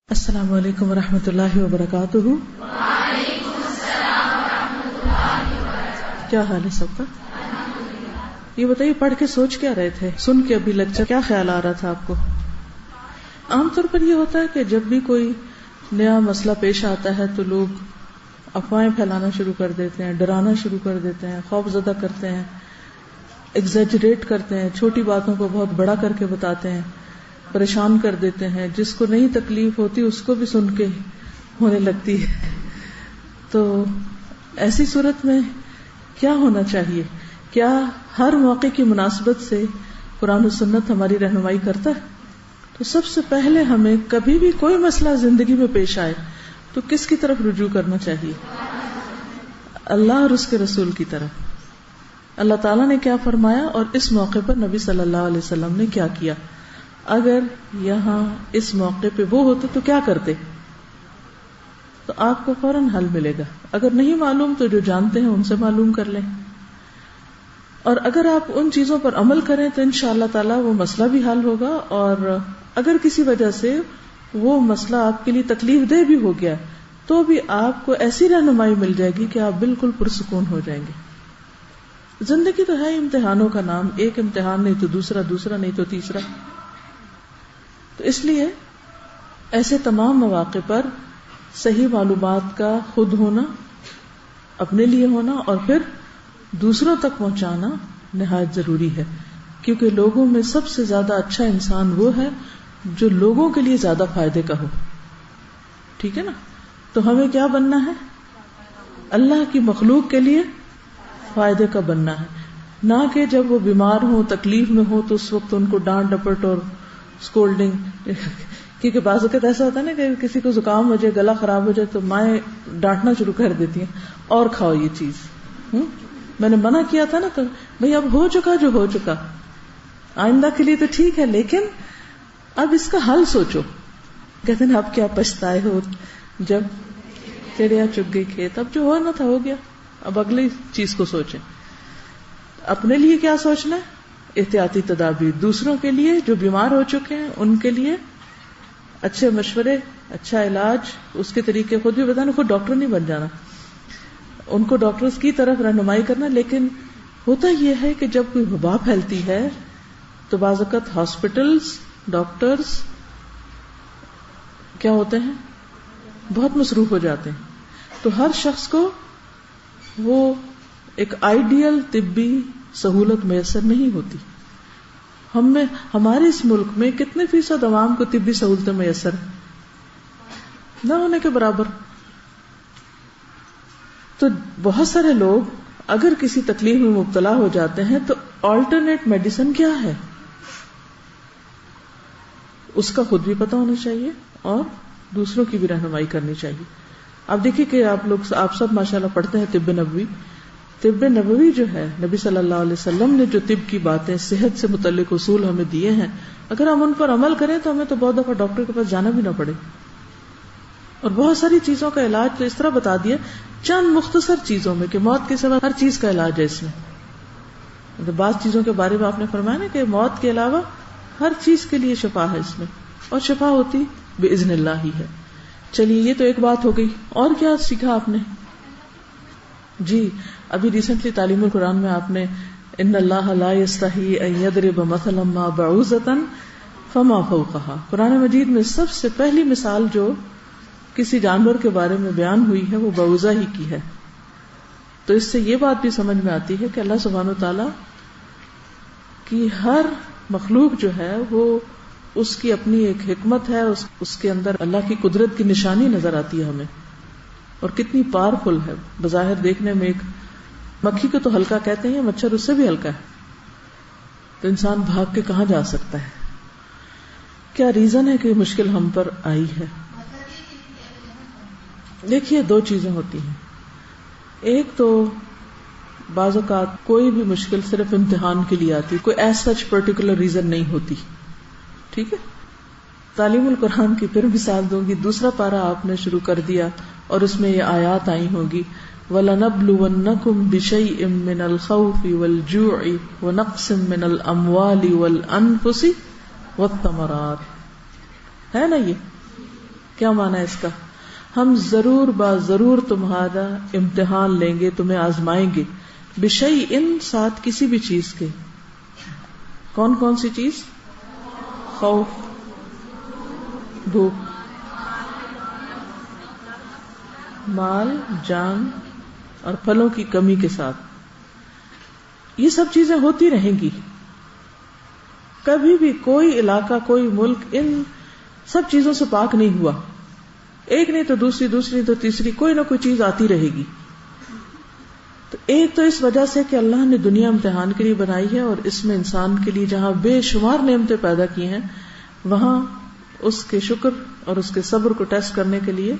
السلام علیکم ورحمۃ اللہ وبرکاتہ۔ وعلیکم السلام ورحمۃ اللہ وبرکاتہ۔ کیا حال ہے سب کا؟ یہ بتائیے پڑھ کے سوچ کیا رہے تھے؟ سن کے ابھی لیکچر کیا خیال آ رہا تھا آپ کو؟ عام طور پر یہ ہوتا ہے کہ جب بھی کوئی نیا مسئلہ پیش آتا ہے تو لوگ افواہیں پھیلانا شروع کر دیتے ہیں، ڈرانا شروع کر دیتے ہیں، خوف زدہ کرتے ہیں، ایگزیجریٹ کرتے ہیں، چھوٹی باتوں کو بہت بڑا کر کے بتاتے ہیں، پریشان کر دیتے ہیں، جس کو نہیں تکلیف ہوتی اس کو بھی سن کے ہونے لگتی ہے۔ تو ایسی صورت میں کیا ہونا چاہیے؟ کیا ہر موقع کی مناسبت سے قرآن و سنت ہماری رہنمائی کرتا ہے؟ تو سب سے پہلے ہمیں کبھی بھی کوئی مسئلہ زندگی میں پیش آئے تو کس کی طرف رجوع کرنا چاہیے؟ اللہ اور اس کے رسول کی طرف۔ اللہ تعالیٰ نے کیا فرمایا اور اس موقع پر نبی صلی اللہ علیہ وسلم نے کیا کیا؟ اگر یہاں اس موقع پہ وہ ہوتے تو کیا کرتے؟ تو آپ کو فوراً حل ملے گا۔ اگر نہیں معلوم تو جو جانتے ہیں ان سے معلوم کر لیں، اور اگر آپ ان چیزوں پر عمل کریں تو انشاءاللہ تعالی وہ مسئلہ بھی حل ہوگا، اور اگر کسی وجہ سے وہ مسئلہ آپ کے لیے تکلیف دہ بھی ہو گیا تو بھی آپ کو ایسی رہنمائی مل جائے گی کہ آپ بالکل پرسکون ہو جائیں گے۔ زندگی تو ہے امتحانوں کا نام، ایک امتحان نہیں تو دوسرا، دوسرا نہیں تو تیسرا۔ تو اس لیے ایسے تمام مواقع پر صحیح معلومات کا خود ہونا، اپنے لیے ہونا اور پھر دوسروں تک پہنچانا نہایت ضروری ہے، کیونکہ لوگوں میں سب سے زیادہ اچھا انسان وہ ہے جو لوگوں کے لیے زیادہ فائدے کا ہو۔ ٹھیک ہے نا؟ تو ہمیں کیا بننا ہے؟ اللہ کی مخلوق کے لیے فائدے کا بننا ہے، نہ کہ جب وہ بیمار ہو، تکلیف میں ہو تو اس وقت ان کو ڈانٹ ڈپٹ اور اسکولڈنگ، کیونکہ بعض اوقات ایسا ہوتا ہے نا کہ کسی کو زکام ہو جائے، گلا خراب ہو جائے تو مائیں ڈانٹنا شروع کر دیتی ہیں، اور کھاؤ یہ چیز، میں نے منع کیا تھا نا، تو بھئی اب ہو چکا جو ہو چکا، آئندہ کے لیے تو ٹھیک ہے لیکن اب اس کا حل سوچو۔ کہتے ہیں اب کیا پچھتائے ہو جب چڑیا چگ گئی کھیت، اب جو ہونا تھا ہو گیا، اب اگلی چیز کو سوچیں۔ اپنے لیے کیا سوچنا ہے؟ احتیاطی تدابیر، دوسروں کے لیے جو بیمار ہو چکے ہیں ان کے لیے اچھے مشورے، اچھا علاج، اس کے طریقے خود بھی بتانا، خود ڈاکٹر نہیں بن جانا، ان کو ڈاکٹرز کی طرف رہنمائی کرنا۔ لیکن ہوتا یہ ہے کہ جب کوئی وبا پھیلتی ہے تو بعض اوقات ہاسپٹلز، ڈاکٹرز کیا ہوتے ہیں؟ بہت مصروف ہو جاتے ہیں، تو ہر شخص کو وہ ایک آئیڈیل طبی سہولت میسر نہیں ہوتی۔ ہمارے اس ملک میں کتنے فیصد عوام کو طبی سہولتیں میسر ہیں؟ نہ ہونے کے برابر۔ تو بہت سارے لوگ اگر کسی تکلیف میں مبتلا ہو جاتے ہیں تو آلٹرنیٹ میڈیسن کیا ہے اس کا خود بھی پتہ ہونا چاہیے اور دوسروں کی بھی رہنمائی کرنی چاہیے۔ آپ دیکھیے کہ آپ سب ماشاءاللہ پڑھتے ہیں طب نبوی۔ طب نبوی جو ہے، نبی صلی اللہ علیہ وسلم نے جو طب کی باتیں، صحت سے متعلق اصول ہمیں دیے ہیں، اگر ہم ان پر عمل کریں تو ہمیں تو بہت دفعہ ڈاکٹر کے پاس جانا بھی نہ پڑے، اور بہت ساری چیزوں کا علاج تو اس طرح بتا دیا چند مختصر چیزوں میں کہ موت کے سوا ہر چیز کا علاج ہے اس میں۔ بعض چیزوں کے بارے میں آپ نے فرمایا نا کہ موت کے علاوہ ہر چیز کے لیے شفا ہے اس میں، اور شفا ہوتی باذن اللہ ہی ہے۔ چلیے یہ تو ایک بات ہو گئی، اور کیا سیکھا آپ نے؟ جی ابھی ریسنٹلی تعلیم القرآن میں آپ نے ان اللہ لا یستحی ان یضرب مثلا ما بعوضۃ فما فوقها، قرآن مجید میں سب سے پہلی مثال جو کسی جانور کے بارے میں بیان ہوئی ہے وہ بعوضہ ہی کی ہے۔ تو اس سے یہ بات بھی سمجھ میں آتی ہے کہ اللہ سبحانہ وتعالی کی ہر مخلوق جو ہے وہ اس کی اپنی ایک حکمت ہے، اس کے اندر اللہ کی قدرت کی نشانی نظر آتی ہے ہمیں، اور کتنی پاورفل ہے۔ بظاہر دیکھنے میں ایک مکھی کو تو ہلکا کہتے ہیں، مچھر اس سے بھی ہلکا ہے، تو انسان بھاگ کے کہاں جا سکتا ہے؟ کیا ریزن ہے کہ یہ مشکل ہم پر آئی ہے؟ دیکھیے دو چیزیں ہوتی ہیں، ایک تو بعض اوقات کوئی بھی مشکل صرف امتحان کے لیے آتی، کوئی ایز سچ پرٹیکولر ریزن نہیں ہوتی۔ ٹھیک ہے، تعلیم القرآن کی پھر مثال دوں گی، دوسرا پارہ آپ نے شروع کر دیا اور اس میں یہ آیات آئی ہوں گی، وَلَنَبْلُوَنَّكُمْ بِشَيْءٍ مِّنَ الْخَوْفِ وَالْجُوعِ وَنَقْصٍ مِّنَ الْأَمْوَالِ وَالْأَنفُسِ وَالثَّمَرَاتِ، ہے نا یہ؟ کیا معنی ہے اس کا؟ ہم ضرور ضرور تمہارا امتحان لیں گے، تمہیں آزمائیں گے، بشیء ساتھ کسی بھی چیز کے. کون کون سی چیز؟ خوف، بھوک، مال، جان اور پھلوں کی کمی کے ساتھ. یہ سب چیزیں ہوتی رہیں گی. کبھی بھی کوئی علاقہ، کوئی ملک ان سب چیزوں سے پاک نہیں ہوا. ایک نہیں تو دوسری، دوسری تو تیسری، کوئی نہ کوئی چیز آتی رہے گی. تو ایک تو اس وجہ سے کہ اللہ نے دنیا امتحان کے لیے بنائی ہے، اور اس میں انسان کے لیے جہاں بے شمار نعمتیں پیدا کی ہیں وہاں اس کے شکر اور اس کے صبر کو ٹیسٹ کرنے کے لیے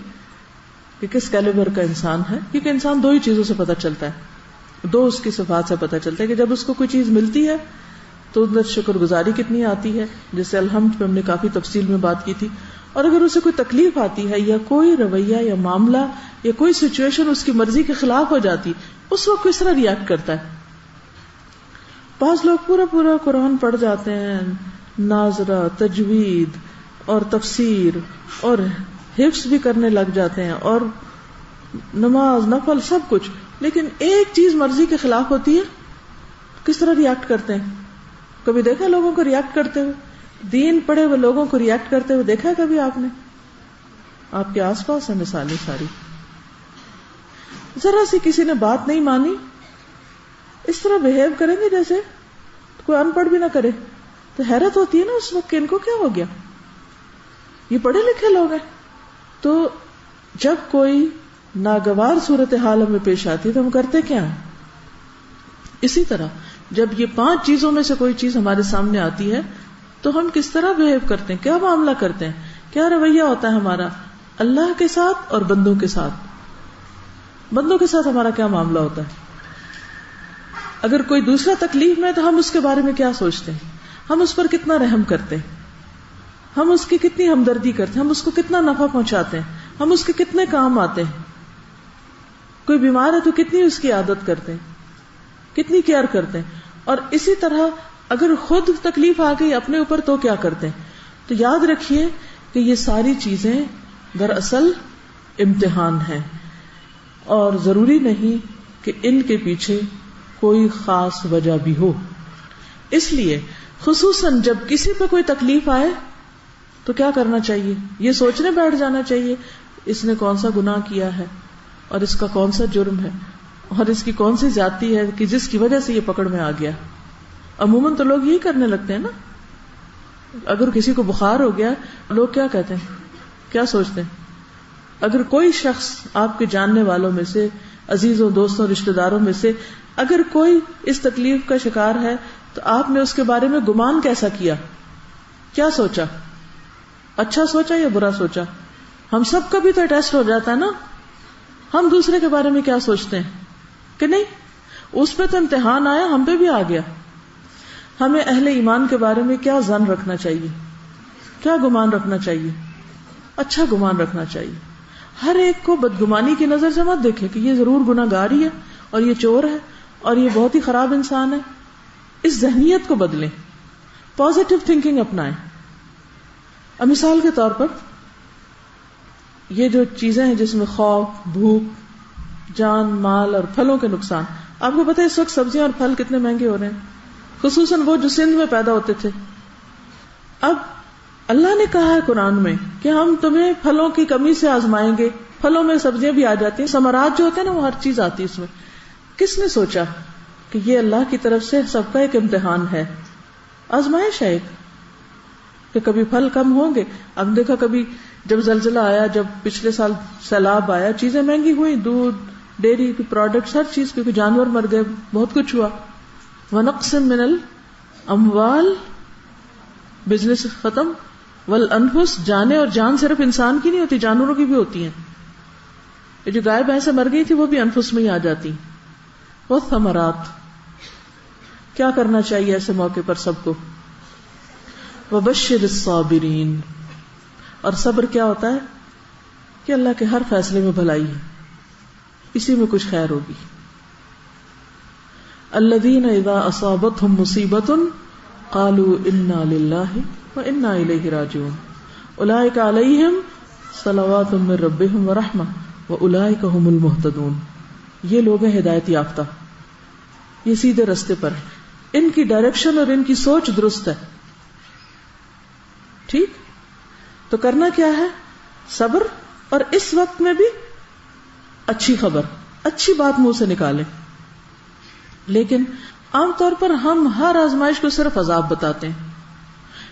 کہ کس کیلیبر کا انسان ہے. کیونکہ انسان دو ہی چیزوں سے پتہ چلتا ہے، دو اس کی صفات سے پتہ چلتا ہے کہ جب اس کو کوئی چیز ملتی ہے تو اندر شکر گزاری کتنی آتی ہے، جیسے الحمد پہ ہم نے کافی تفصیل میں بات کی تھی. اور اگر اسے کوئی تکلیف آتی ہے یا کوئی رویہ یا معاملہ یا کوئی سچویشن اس کی مرضی کے خلاف ہو جاتی، اس وقت کس طرح ریئیکٹ کرتا ہے. بعض لوگ پورا قرآن پڑھ جاتے ہیں، ناظرہ، تجوید اور تفسیر اور حفظ بھی کرنے لگ جاتے ہیں، اور نماز، نفل، سب کچھ، لیکن ایک چیز مرضی کے خلاف ہوتی ہے، کس طرح ریئیکٹ کرتے ہیں؟ کبھی دیکھا لوگوں کو ریئیکٹ کرتے ہوئے؟ دین پڑھے ہوئے لوگوں کو ریئیکٹ کرتے ہوئے دیکھا کبھی آپ نے؟ آپ کے آس پاس ہیں مثالیں ساری. ذرا سی کسی نے بات نہیں مانی، اس طرح بہیو کریں گے جیسے کوئی ان پڑھ بھی نہ کرے. تو حیرت ہوتی ہے نا اس وقت کہ ان کو کیا ہو گیا، یہ پڑھے لکھے لوگ ہیں. تو جب کوئی ناگوار صورتحال ہمیں پیش آتی ہے تو ہم کرتے کیا ہیں؟ اسی طرح جب یہ 5 چیزوں میں سے کوئی چیز ہمارے سامنے آتی ہے تو ہم کس طرح بہیو کرتے ہیں، کیا معاملہ کرتے ہیں، کیا رویہ ہوتا ہے ہمارا اللہ کے ساتھ اور بندوں کے ساتھ. بندوں کے ساتھ ہمارا کیا معاملہ ہوتا ہے؟ اگر کوئی دوسرا تکلیف میں تو ہم اس کے بارے میں کیا سوچتے ہیں، ہم اس پر کتنا رحم کرتے ہیں، ہم اس کی کتنی ہمدردی کرتے ہیں، ہم اس کو کتنا نفع پہنچاتے ہیں، ہم اس کے کتنے کام آتے ہیں. کوئی بیمار ہے تو کتنی اس کی عادت کرتے ہیں، کتنی کیئر کرتے ہیں. اور اسی طرح اگر خود تکلیف آ گئی اپنے اوپر تو کیا کرتے ہیں. تو یاد رکھیے کہ یہ ساری چیزیں دراصل امتحان ہیں، اور ضروری نہیں کہ ان کے پیچھے کوئی خاص وجہ بھی ہو. اس لیے خصوصاً جب کسی پہ کوئی تکلیف آئے تو کیا کرنا چاہیے؟ یہ سوچنے بیٹھ جانا چاہیے اس نے کون سا گناہ کیا ہے، اور اس کا کون سا جرم ہے، اور اس کی کون سی زیادتی ہے کہ جس کی وجہ سے یہ پکڑ میں آ گیا. عموماً تو لوگ یہی کرنے لگتے ہیں نا. اگر کسی کو بخار ہو گیا لوگ کیا کہتے ہیں، کیا سوچتے ہیں؟ اگر کوئی شخص آپ کے جاننے والوں میں سے، عزیزوں، دوستوں، رشتہ داروں میں سے اگر کوئی اس تکلیف کا شکار ہے تو آپ نے اس کے بارے میں گمان کیسا کیا، کیا سوچا؟ اچھا سوچا یا برا سوچا؟ ہم سب کا بھی تو ٹیسٹ ہو جاتا ہے نا. ہم دوسرے کے بارے میں کیا سوچتے ہیں کہ نہیں، اس پہ تو امتحان آیا، ہم پہ بھی آ گیا. ہمیں اہل ایمان کے بارے میں کیا ظن رکھنا چاہیے، کیا گمان رکھنا چاہیے؟ اچھا گمان رکھنا چاہیے. ہر ایک کو بدگمانی کی نظر سے مت دیکھیں کہ یہ ضرور گناہ گار ہی ہے اور یہ چور ہے اور یہ بہت ہی خراب انسان ہے. اس ذہنیت کو بدلیں، پازیٹو تھنکنگ اپنائیں. اب مثال کے طور پر یہ جو چیزیں ہیں جس میں خوف، بھوک، جان، مال اور پھلوں کے نقصان، آپ کو پتہ ہے اس وقت سبزیاں اور پھل کتنے مہنگے ہو رہے ہیں، خصوصاً وہ جو سندھ میں پیدا ہوتے تھے. اب اللہ نے کہا ہے قرآن میں کہ ہم تمہیں پھلوں کی کمی سے آزمائیں گے. پھلوں میں سبزیاں بھی آ جاتی ہیں، ثمرات جو ہوتے ہیں نا وہ ہر چیز آتی ہے اس میں. کس نے سوچا کہ یہ اللہ کی طرف سے سب کا ایک امتحان ہے، آزمائش ہے ایک، کہ کبھی پھل کم ہوں گے. اب دیکھا کبھی جب زلزلہ آیا، جب پچھلے سال سیلاب آیا، چیزیں مہنگی ہوئی، دودھ، ڈیری کی پروڈکٹس، ہر چیز، کیونکہ جانور مر گئے، بہت کچھ ہوا. وَنَقْصٍ مِّنَ الْأَمْوَالِ، بزنس ختم، والانفس، جانیں، اور جان صرف انسان کی نہیں ہوتی، جانوروں کی بھی ہوتی ہیں. یہ جو گائے بھینسیں مر گئی تھی وہ بھی انفس میں ہی آ جاتی. والثمرات، کیا کرنا چاہیے ایسے موقع پر سب کو؟ وبشر الصابرین، اور صبر کیا ہوتا ہے کہ اللہ کے ہر فیصلے میں بھلائی ہے، اسی میں کچھ خیر ہوگی. الذین اذا اصابتهم مصیبۃ قالوا انا للہ وانا الیہ راجعون اولئک علیہم صلوات من ربهم ورحمہ واولئک هم المہتدون. یہ لوگ ہیں ہدایت یافتہ، یہ سیدھے راستے پر ہیں، ان کی ڈائریکشن اور ان کی سوچ درست ہے. ٹھیک، تو کرنا کیا ہے؟ صبر، اور اس وقت میں بھی اچھی خبر، اچھی بات منہ سے نکالیں. لیکن عام طور پر ہم ہر آزمائش کو صرف عذاب بتاتے ہیں.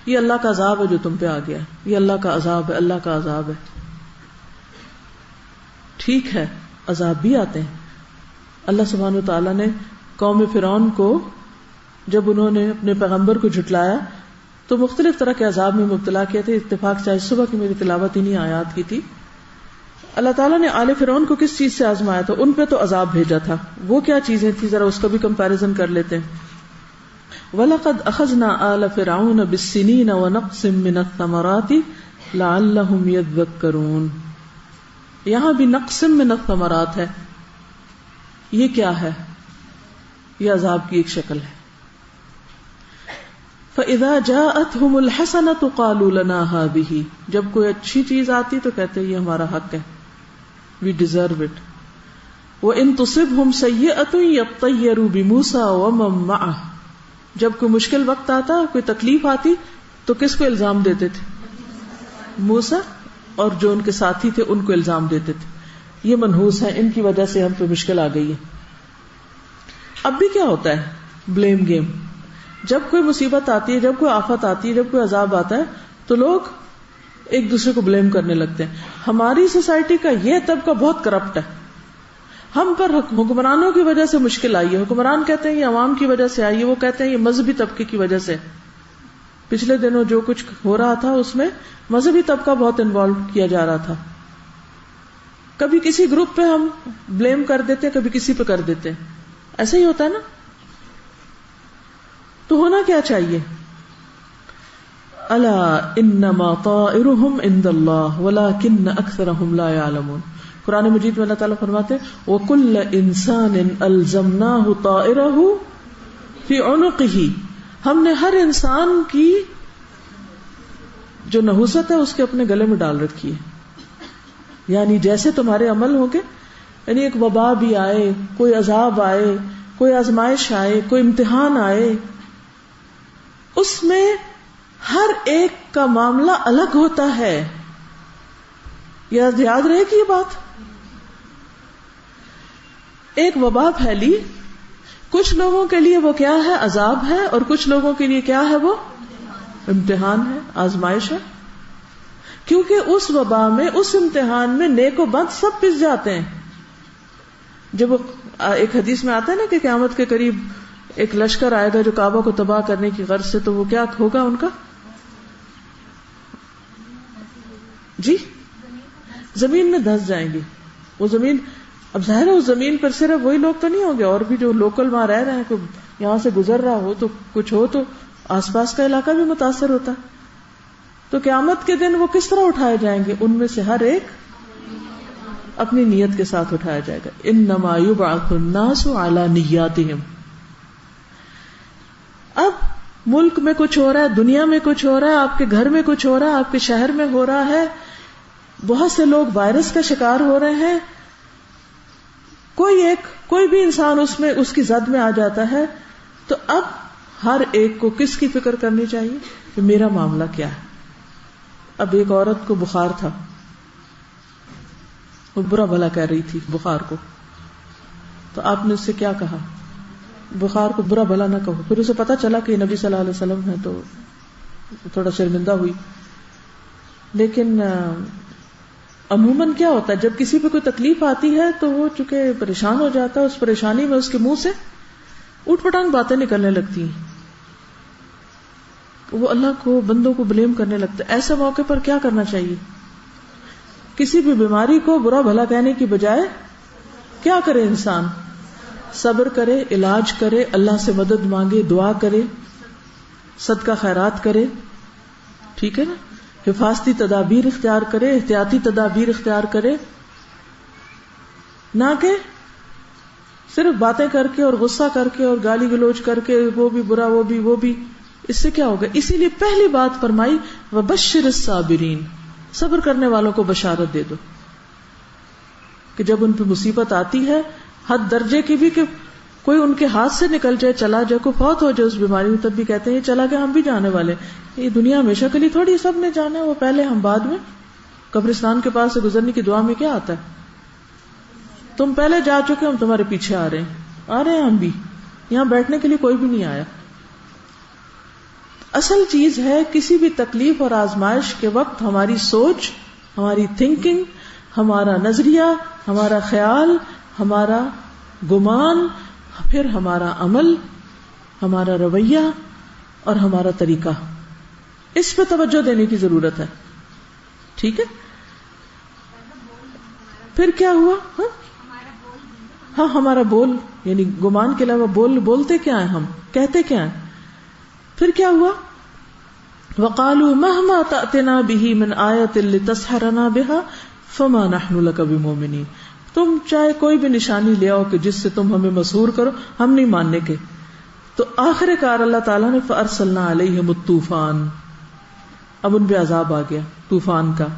یہ اللہ کا عذاب ہے جو تم پہ آ گیا، یہ اللہ کا عذاب ہے، اللہ کا عذاب ہے. ٹھیک ہے، عذاب بھی آتے ہیں. اللہ سبحانہ وتعالیٰ نے قوم فرعون کو جب انہوں نے اپنے پیغمبر کو جھٹلایا تو مختلف طرح کے عذاب میں مبتلا کیے تھے. اتفاق سے صبح کی میری تلاوت انہی آیات کی تھی. اللہ تعالیٰ نے آل فرعون کو کس چیز سے آزمایا تھا؟ ان پہ تو عذاب بھیجا تھا. وہ کیا چیزیں تھیں؟ ذرا اس کا بھی کمپیریزن کر لیتے ہیں. وَلَقَدْ أَخَذْنَا آلَ فِرْعَوْنَ بِالسِّنِينَ وَنَقْصٍ مِّنَ الثَّمَرَاتِ لَعَلَّهُمْ يَذَّكَّرُونَ. یہاں بھی نقص من الثمرات ہے. یہ کیا ہے؟ یہ عذاب کی ایک شکل ہے. فَإِذَا جَاءَتْهُمُ الْحَسَنَةُ قَالُوا لَنَا هَٰذِهِ. جب کوئی اچھی چیز آتی تو کہتے ہیں یہ ہمارا حق ہے، we deserve it. وَإِن تُصِبْهُمْ سَيِّئَةٌ يَطَّيَّرُوا بِمُوسَىٰ وَمَن مَّعَهُ. جب کوئی مشکل وقت آتا، کوئی تکلیف آتی تو کس کو الزام دیتے تھے؟ موسیٰ اور جو ان کے ساتھی تھے ان کو الزام دیتے تھے. یہ منحوس ہے، ان کی وجہ سے ہم پہ مشکل آ گئی ہے. اب بھی کیا ہوتا ہے؟ Blame game. جب کوئی مصیبت آتی ہے، جب کوئی آفت آتی ہے، جب کوئی عذاب آتا ہے تو لوگ ایک دوسرے کو بلیم کرنے لگتے ہیں. ہماری سوسائٹی کا یہ طبقہ بہت کرپٹ ہے. ہم پر حکمرانوں کی وجہ سے مشکل آئی ہے. حکمران کہتے ہیں یہ عوام کی وجہ سے آئی ہے، وہ کہتے ہیں یہ مذہبی طبقے کی وجہ سے. پچھلے دنوں جو کچھ ہو رہا تھا اس میں مذہبی طبقہ بہت انوالو کیا جا رہا تھا. کبھی کسی گروپ پہ ہم بلیم کر دیتے ہیں، کبھی کسی پہ کر دیتے ہیں. ایسا ہی ہوتا ہے نا. تو ہونا کیا چاہیے؟ الا انما طائرهم عند الله ولكن اکثرهم لا يعلمون. قرآن مجید میں اللہ تعالیٰ فرماتے ہیں وَكُلَّ إِنسَانٍ أَلْزَمْنَاهُ طَائِرَهُ فِي عُنُقِهِ. ہم نے ہر انسان کی جو نحوست ہے اس کے اپنے گلے میں ڈال رکھی ہے. یعنی جیسے تمہارے عمل ہوں گے، یعنی ایک وبا بھی آئے، کوئی عذاب آئے، کوئی آزمائش آئے، کوئی امتحان آئے، اس میں ہر ایک کا معاملہ الگ ہوتا ہے. یاد رہے کہ یہ بات، ایک وبا پھیلی، کچھ لوگوں کے لیے وہ کیا ہے؟ عذاب ہے، اور کچھ لوگوں کے لیے کیا ہے؟ وہ امتحان ہے، آزمائش ہے. کیونکہ اس وبا میں، اس امتحان میں نیک و بد سب پس جاتے ہیں. جب ایک حدیث میں آتا ہے نا کہ قیامت کے قریب ایک لشکر آئے گا جو کعبہ کو تباہ کرنے کی غرض سے، تو وہ کیا ہوگا ان کا؟ جی، زمین میں دھس جائیں گے. وہ زمین، اب ظاہر ہے اس زمین پر صرف وہی لوگ تو نہیں ہوں گے، اور بھی جو لوکل وہاں رہ رہے ہیں، کوئی یہاں سے گزر رہا ہو تو کچھ ہو تو آس پاس کا علاقہ بھی متاثر ہوتا ہے. تو قیامت کے دن وہ کس طرح اٹھائے جائیں گے؟ ان میں سے ہر ایک اپنی نیت کے ساتھ اٹھایا جائے گا. انما یبعث الناس علی نیاتہم. اب ملک میں کچھ ہو رہا ہے، دنیا میں کچھ ہو رہا ہے، آپ کے گھر میں کچھ ہو رہا ہے، آپ کے شہر میں ہو رہا ہے، بہت سے لوگ وائرس کا شکار ہو رہے ہیں، کوئی بھی انسان اس میں اس کی زد میں آ جاتا ہے. تو اب ہر ایک کو کس کی فکر کرنی چاہیے کہ میرا معاملہ کیا ہے. اب ایک عورت کو بخار تھا، وہ برا بھلا کہہ رہی تھی بخار کو، تو آپ نے اس سے کیا کہا؟ بخار کو برا بھلا نہ کہو. پھر اسے پتا چلا کہ نبی صلی اللہ علیہ وسلم ہے تو تھوڑا شرمندہ ہوئی. لیکن عموماً کیا ہوتا ہے جب کسی پہ کوئی تکلیف آتی ہے تو وہ چونکہ پریشان ہو جاتا ہے، اس پریشانی میں اس کے منہ سے اوٹ پٹانگ باتیں نکلنے لگتی ہیں، وہ اللہ کو، بندوں کو بلیم کرنے لگتا ہے. ایسے موقع پر کیا کرنا چاہیے؟ کسی بھی بیماری کو برا بھلا کہنے کی بجائے کیا کرے انسان؟ صبر کرے، علاج کرے، اللہ سے مدد مانگے، دعا کرے، صدقہ خیرات کرے. ٹھیک ہے نا؟ حفاظتی تدابیر اختیار کرے، احتیاطی تدابیر اختیار کرے، نہ کہ صرف باتیں کر کے اور غصہ کر کے اور گالی گلوچ کر کے وہ بھی برا وہ بھی. اس سے کیا ہوگا؟ اسی لیے پہلی بات فرمائی وبشر الصابرین، صبر کرنے والوں کو بشارت دے دو کہ جب ان پہ مصیبت آتی ہے حد درجے کی بھی کہ کوئی ان کے ہاتھ سے نکل جائے، چلا جائے، کوئی فوت ہو جائے اس بیماری میں، تب بھی کہتے ہیں یہ چلا گیا ہم بھی جانے والے، یہ دنیا ہمیشہ کے لیے تھوڑی سب نے جانا ہے، وہ پہلے ہم بعد میں. قبرستان کے پاس سے گزرنے کی دعا میں کیا آتا ہے؟ تم پہلے جا چکے، ہم تمہارے پیچھے آ رہے ہیں ہم بھی، یہاں بیٹھنے کے لیے کوئی بھی نہیں آیا. اصل چیز ہے کسی بھی تکلیف اور آزمائش کے وقت ہماری سوچ، ہماری تھنکنگ، ہمارا نظریہ، ہمارا خیال، ہمارا گمان، پھر ہمارا عمل، ہمارا رویہ اور ہمارا طریقہ، اس پہ توجہ دینے کی ضرورت ہے. ٹھیک ہے؟ پھر کیا ہوا؟ ہاں ہمارا بول، یعنی گمان کے علاوہ بولتے کیا ہیں، ہم کہتے کیا ہیں. پھر کیا ہوا؟ وَقَالُوا مَهْمَا تَأْتِنَا بِهِ مِنْ آيَةٍ لِتَسْحَرَنَا بِهَا فَمَا نَحْنُ لَكَ بِمُؤْمِنِينَ. تم چاہے کوئی بھی نشانی لے آؤ کہ جس سے تم ہمیں مسحور کرو، ہم نہیں ماننے کے. تو آخر کار اللہ تعالیٰ نے فَأَرْسَلْنَا عَلَيْهِمُ الطُّوفَانَ، اب ان پہ عذاب آ گیا طوفان کا،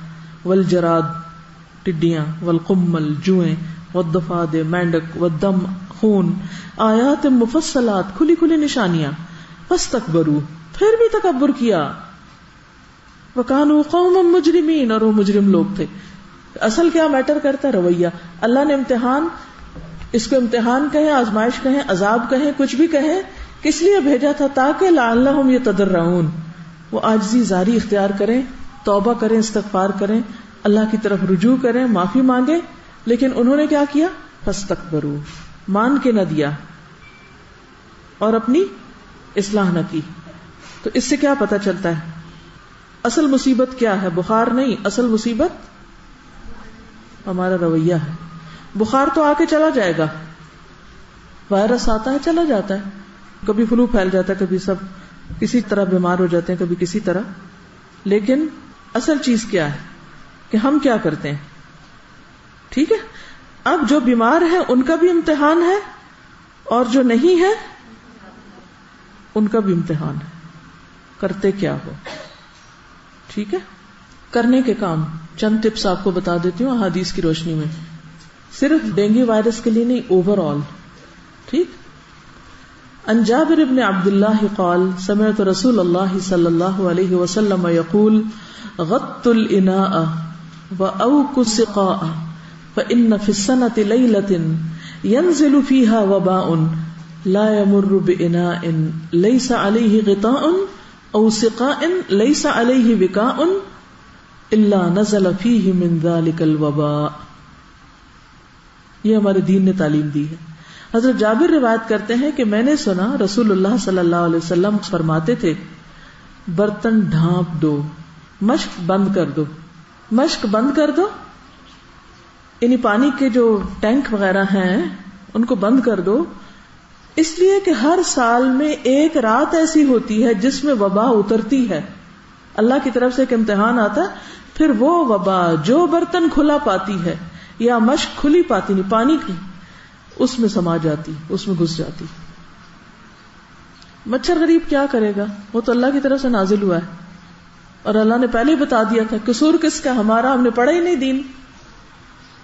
والجراد ٹڈیاں، والقمل جوئیں، والضفادع مینڈک، والدم خون، آیات مفصلات کھلی کھلی نشانیاں. فاستکبروا، پھر بھی تکبر کیا. وکانوا قوما مجرمین، اور وہ مجرم لوگ تھے. اصل کیا میٹر کرتا ہے؟ رویہ. اللہ نے امتحان، اس کو امتحان کہیں، آزمائش کہیں، عذاب کہیں، کچھ بھی کہیں، کس لیے بھیجا تھا؟ تاکہ لعلہم یتضرعون، وہ عاجزی زاری اختیار کریں، توبہ کریں، استغفار کریں، اللہ کی طرف رجوع کریں، معافی مانگیں. لیکن انہوں نے کیا کیا؟ فاستکبروا، مان کے نہ دیا اور اپنی اصلاح نہ کی. تو اس سے کیا پتہ چلتا ہے؟ اصل مصیبت کیا ہے؟ بخار نہیں، اصل مصیبت ہمارا رویہ ہے. بخار تو آ کے چلا جائے گا، وائرس آتا ہے چلا جاتا ہے، کبھی فلو پھیل جاتا ہے، کبھی سب کسی طرح بیمار ہو جاتے ہیں، کبھی کسی طرح. لیکن اصل چیز کیا ہے کہ ہم کیا کرتے ہیں. ٹھیک ہے؟ اب جو بیمار ہیں ان کا بھی امتحان ہے، اور جو نہیں ہے ان کا بھی امتحان ہے. کرتے کیا ہو. ٹھیک ہے؟ کرنے کے کام چند ٹپس آپ کو بتا دیتی ہوں احادیث کی روشنی میں، صرف ڈینگو وائرس کے لیے نہیں، اوور آل. ٹھیک؟ عن جابر بن عبد اللہ قال سمعت رسول اللہ صلی اللہ علیہ وسلم یقول غط الاناء واوک السقاء فإن في السنة ليلة ينزل فيها وباء لا يمر بإناء ليس عليه غطاء أو سقاء ليس عليه وكاء إلا نزل فيه من ذلك الوباء. یہ ہمارے دین نے تعلیم دی ہے. حضرت جابر روایت کرتے ہیں کہ میں نے سنا رسول اللہ صلی اللہ علیہ وسلم فرماتے تھے برتن ڈھانپ دو، مشک بند کر دو. مشک بند کر دو یعنی پانی کے جو ٹینک وغیرہ ہیں ان کو بند کر دو، اس لیے کہ ہر سال میں ایک رات ایسی ہوتی ہے جس میں وبا اترتی ہے. اللہ کی طرف سے ایک امتحان آتا ہے، پھر وہ وبا جو برتن کھلا پاتی ہے یا مشک کھلی پاتی نہیں، پانی کی، اس میں سما جاتی، اس میں گھس جاتی. مچھر غریب کیا کرے گا؟ وہ تو اللہ کی طرف سے نازل ہوا ہے، اور اللہ نے پہلے ہی بتا دیا تھا. قصور کس کا؟ ہمارا. ہم نے پڑھا ہی نہیں دین.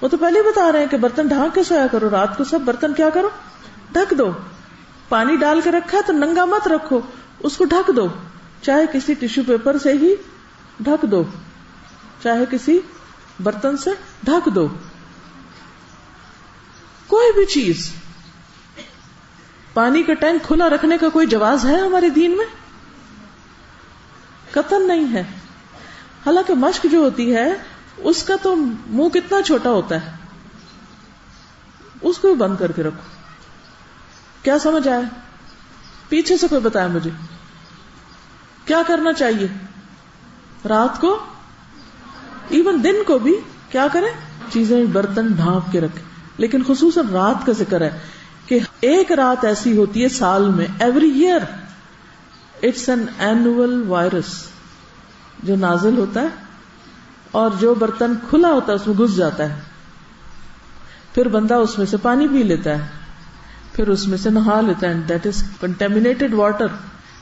وہ تو پہلے بتا رہے ہیں کہ برتن ڈھانک کے سویا کرو، رات کو سب برتن کیا کرو؟ ڈھک دو. پانی ڈال کے رکھا تو ننگا مت رکھو، اس کو ڈھک دو، چاہے کسی ٹیشو پیپر سے ہی ڈھک دو، چاہے کسی برتن سے ڈھک دو. کوئی بھی چیز. پانی کا ٹینک کھلا رکھنے کا کوئی جواز ہے ہمارے دین میں؟ قطعاً نہیں ہے. حالانکہ مشک جو ہوتی ہے اس کا تو منہ کتنا چھوٹا ہوتا ہے، اس کو بھی بند کر کے رکھو. کیا سمجھ آیا؟ پیچھے سے کوئی بتایا مجھے کیا کرنا چاہیے. رات کو، ایون دن کو بھی کیا کریں؟ چیزیں برتن ڈھانپ کے رکھیں. لیکن خصوصاً رات کا ذکر ہے کہ ایک رات ایسی ہوتی ہے سال میں، every year it's an annual virus جو نازل ہوتا ہے، اور جو برتن کھلا ہوتا ہے اس میں گھس جاتا ہے. پھر بندہ اس میں سے پانی پی لیتا ہے، پھر اس میں سے نہا لیتا ہے. That is contaminated water.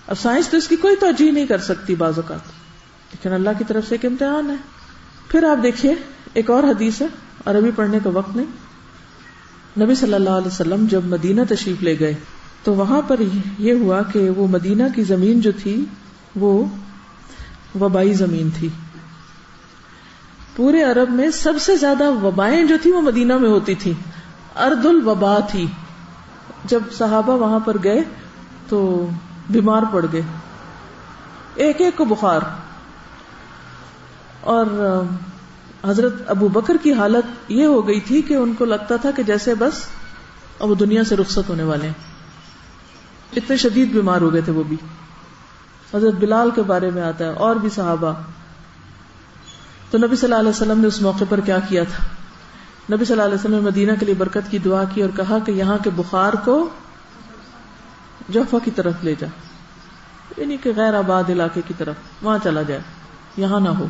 اب سائنس تو اس کی کوئی توجیہ نہیں کر سکتی بعض اوقات، لیکن اللہ کی طرف سے ایک امتحان ہے. پھر آپ دیکھیے ایک اور حدیث ہے، عربی پڑھنے کا وقت نہیں. نبی صلی اللہ علیہ وسلم جب مدینہ تشریف لے گئے تو وہاں پر یہ ہوا کہ وہ مدینہ کی زمین جو تھی وہ وبائی زمین تھی. پورے عرب میں سب سے زیادہ وبائیں جو تھی وہ مدینہ میں ہوتی تھی، ارض الوبا تھی. جب صحابہ وہاں پر گئے تو بیمار پڑ گئے، ایک ایک کو بخار. اور حضرت ابو بکر کی حالت یہ ہو گئی تھی کہ ان کو لگتا تھا کہ جیسے بس اب وہ دنیا سے رخصت ہونے والے ہیں، اتنے شدید بیمار ہو گئے تھے وہ بھی. حضرت بلال کے بارے میں آتا ہے اور بھی صحابہ. تو نبی صلی اللہ علیہ وسلم نے اس موقع پر کیا کیا تھا؟ نبی صلی اللہ علیہ وسلم نے مدینہ کے لیے برکت کی دعا کی اور کہا کہ یہاں کے بخار کو جحفہ کی طرف لے جا، یعنی کہ غیر آباد علاقے کی طرف وہاں چلا جائے، یہاں نہ ہو.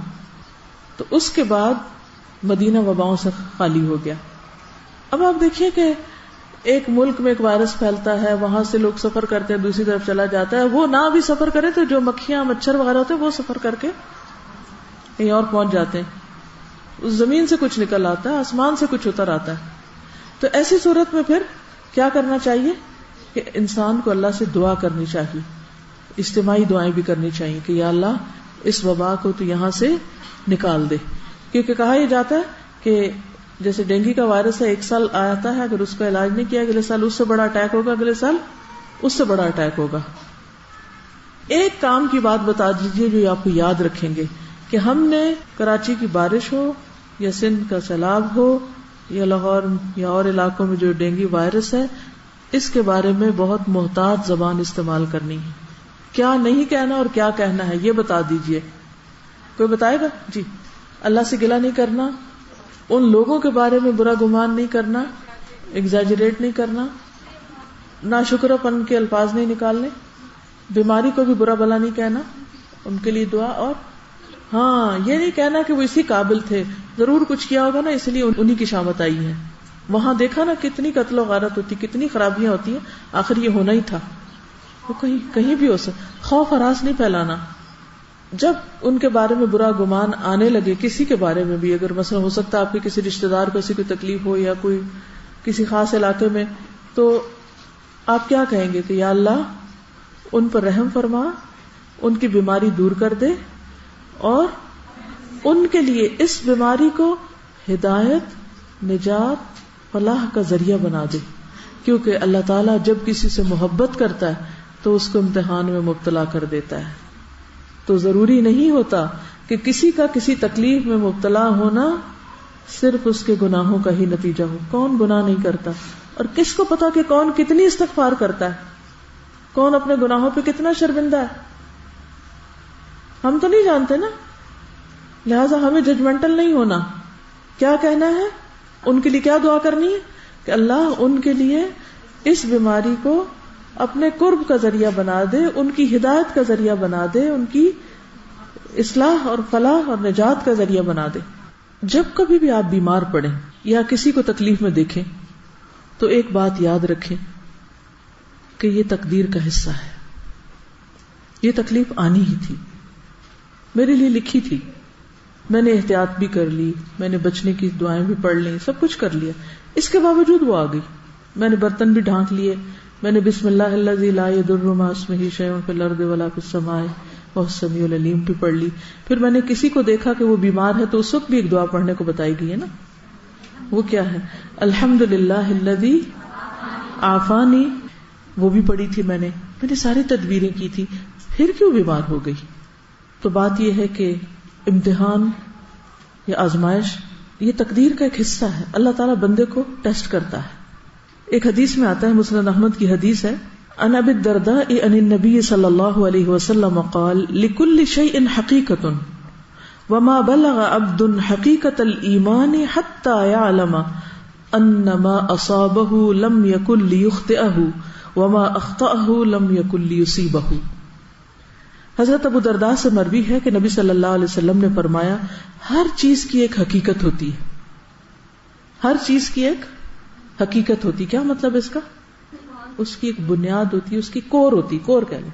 تو اس کے بعد مدینہ وباؤں سے خالی ہو گیا. اب آپ دیکھیے کہ ایک ملک میں ایک وائرس پھیلتا ہے، وہاں سے لوگ سفر کرتے ہیں، دوسری طرف چلا جاتا ہے. وہ نہ بھی سفر کرے تو جو مکھیاں مچھر وغیرہ ہوتے ہیں وہ سفر کر کے کہیں اور پہنچ جاتے ہیں. اس زمین سے کچھ نکل آتا ہے، آسمان سے کچھ اتر آتا ہے. تو ایسی صورت میں پھر کیا کرنا چاہیے کہ انسان کو اللہ سے دعا کرنی چاہیے، اجتماعی دعائیں بھی کرنی چاہیے کہ یا اللہ اس وبا کو تو یہاں سے نکال دے. کیونکہ کہا یہ جاتا ہے کہ جیسے ڈینگی کا وائرس ہے، ایک سال آتا ہے، اگر اس کا علاج نہیں کیا اگلے سال اس سے بڑا اٹیک ہوگا، اگلے سال اس سے بڑا اٹیک ہوگا. ایک کام کی بات بتا دیجیے جو آپ کو یاد رکھیں گے کہ ہم نے کراچی کی بارش ہو یا سندھ کا سیلاب ہو یا لاہور یا اور علاقوں میں جو ڈینگی وائرس ہے، اس کے بارے میں بہت محتاط زبان استعمال کرنی ہے. کیا نہیں کہنا اور کیا کہنا ہے یہ بتا دیجیے. کوئی بتائے گا؟ جی. اللہ سے گلہ نہیں کرنا، ان لوگوں کے بارے میں برا گمان نہیں کرنا، ایگزیجریٹ نہیں کرنا، ناشکر پن کے الفاظ نہیں نکالنے، بیماری کو بھی برا بلا نہیں کہنا، ان کے لیے دعا. اور ہاں یہ نہیں کہنا کہ وہ اسی قابل تھے، ضرور کچھ کیا ہوگا نا اس لیے انہی کی شامت آئی ہے. وہاں دیکھا نا کتنی قتل و غارت ہوتی، کتنی خرابیاں ہوتی ہیں، آخر یہ ہونا ہی تھا. وہ کہیں بھی ہو سکتا. خوف ہراس نہیں پھیلانا. جب ان کے بارے میں برا گمان آنے لگے، کسی کے بارے میں بھی، اگر مثلا ہو سکتا ہے آپ کے کسی رشتہ دار کو ایسی کوئی تکلیف ہو یا کوئی کسی خاص علاقے میں، تو آپ کیا کہیں گے کہ یا اللہ ان پر رحم فرما، ان کی بیماری دور کر دے اور ان کے لیے اس بیماری کو ہدایت، نجات، فلاح کا ذریعہ بنا دے. کیونکہ اللہ تعالیٰ جب کسی سے محبت کرتا ہے تو اس کو امتحان میں مبتلا کر دیتا ہے. تو ضروری نہیں ہوتا کہ کسی کا کسی تکلیف میں مبتلا ہونا صرف اس کے گناہوں کا ہی نتیجہ ہو. کون گناہ نہیں کرتا؟ اور کس کو پتا کہ کون کتنی استغفار کرتا ہے، کون اپنے گناہوں پہ کتنا شرمندہ ہے؟ ہم تو نہیں جانتے نا. لہٰذا ہمیں ججمنٹل نہیں ہونا. کیا کہنا ہے؟ ان کے لیے کیا دعا کرنی ہے کہ اللہ ان کے لیے اس بیماری کو اپنے قرب کا ذریعہ بنا دے، ان کی ہدایت کا ذریعہ بنا دے، ان کی اصلاح اور فلاح اور نجات کا ذریعہ بنا دے. جب کبھی بھی آپ بیمار پڑیں یا کسی کو تکلیف میں دیکھیں تو ایک بات یاد رکھیں کہ یہ تقدیر کا حصہ ہے. یہ تکلیف آنی ہی تھی، میرے لیے لکھی تھی. میں نے احتیاط بھی کر لی، میں نے بچنے کی دعائیں بھی پڑھ لی، سب کچھ کر لیا. اس کے باوجود وہ آ گئی. میں نے برتن بھی ڈھانک لیے، میں نے بسم اللہ الذی لا یضر مع اسمہ شیء فی الارض ولا فی السماء وهو السمیع العلیم بھی پڑھ لی. پھر میں نے کسی کو دیکھا کہ وہ بیمار ہے تو اس وقت بھی ایک دعا پڑھنے کو بتائی گئی ہے نا. وہ کیا ہے؟ الحمدللہ الذی عافانی، وہ بھی پڑھی تھی میں نے ساری تدبیریں کی تھی. پھر کیوں بیمار ہو گئی؟ تو بات یہ ہے کہ امتحان یا آزمائش یہ تقدیر کا ایک حصہ ہے. اللہ تعالیٰ بندے کو ٹیسٹ کرتا ہے. ایک حدیث میں آتا ہے، مسند احمد کی حدیث ہے، عن ابی الدرداء عن النبی صلی اللہ علیہ وسلم قال لكل شيء حقیقة وما بلغ عبد حقیقة الایمان حتى يعلم ان ما اصابه لم يكن ليخطئه وما اخطأه لم يكن ليصيبه. حضرت ابو درداء سے مروی ہے کہ نبی صلی اللہ علیہ وسلم نے فرمایا ہر چیز کی ایک حقیقت ہوتی ہے. ہر چیز کی ایک حقیقت ہوتی. کیا مطلب اس کا؟ اس کی ایک بنیاد ہوتی ہے، اس کی کور ہوتی، کور کہہ لیں،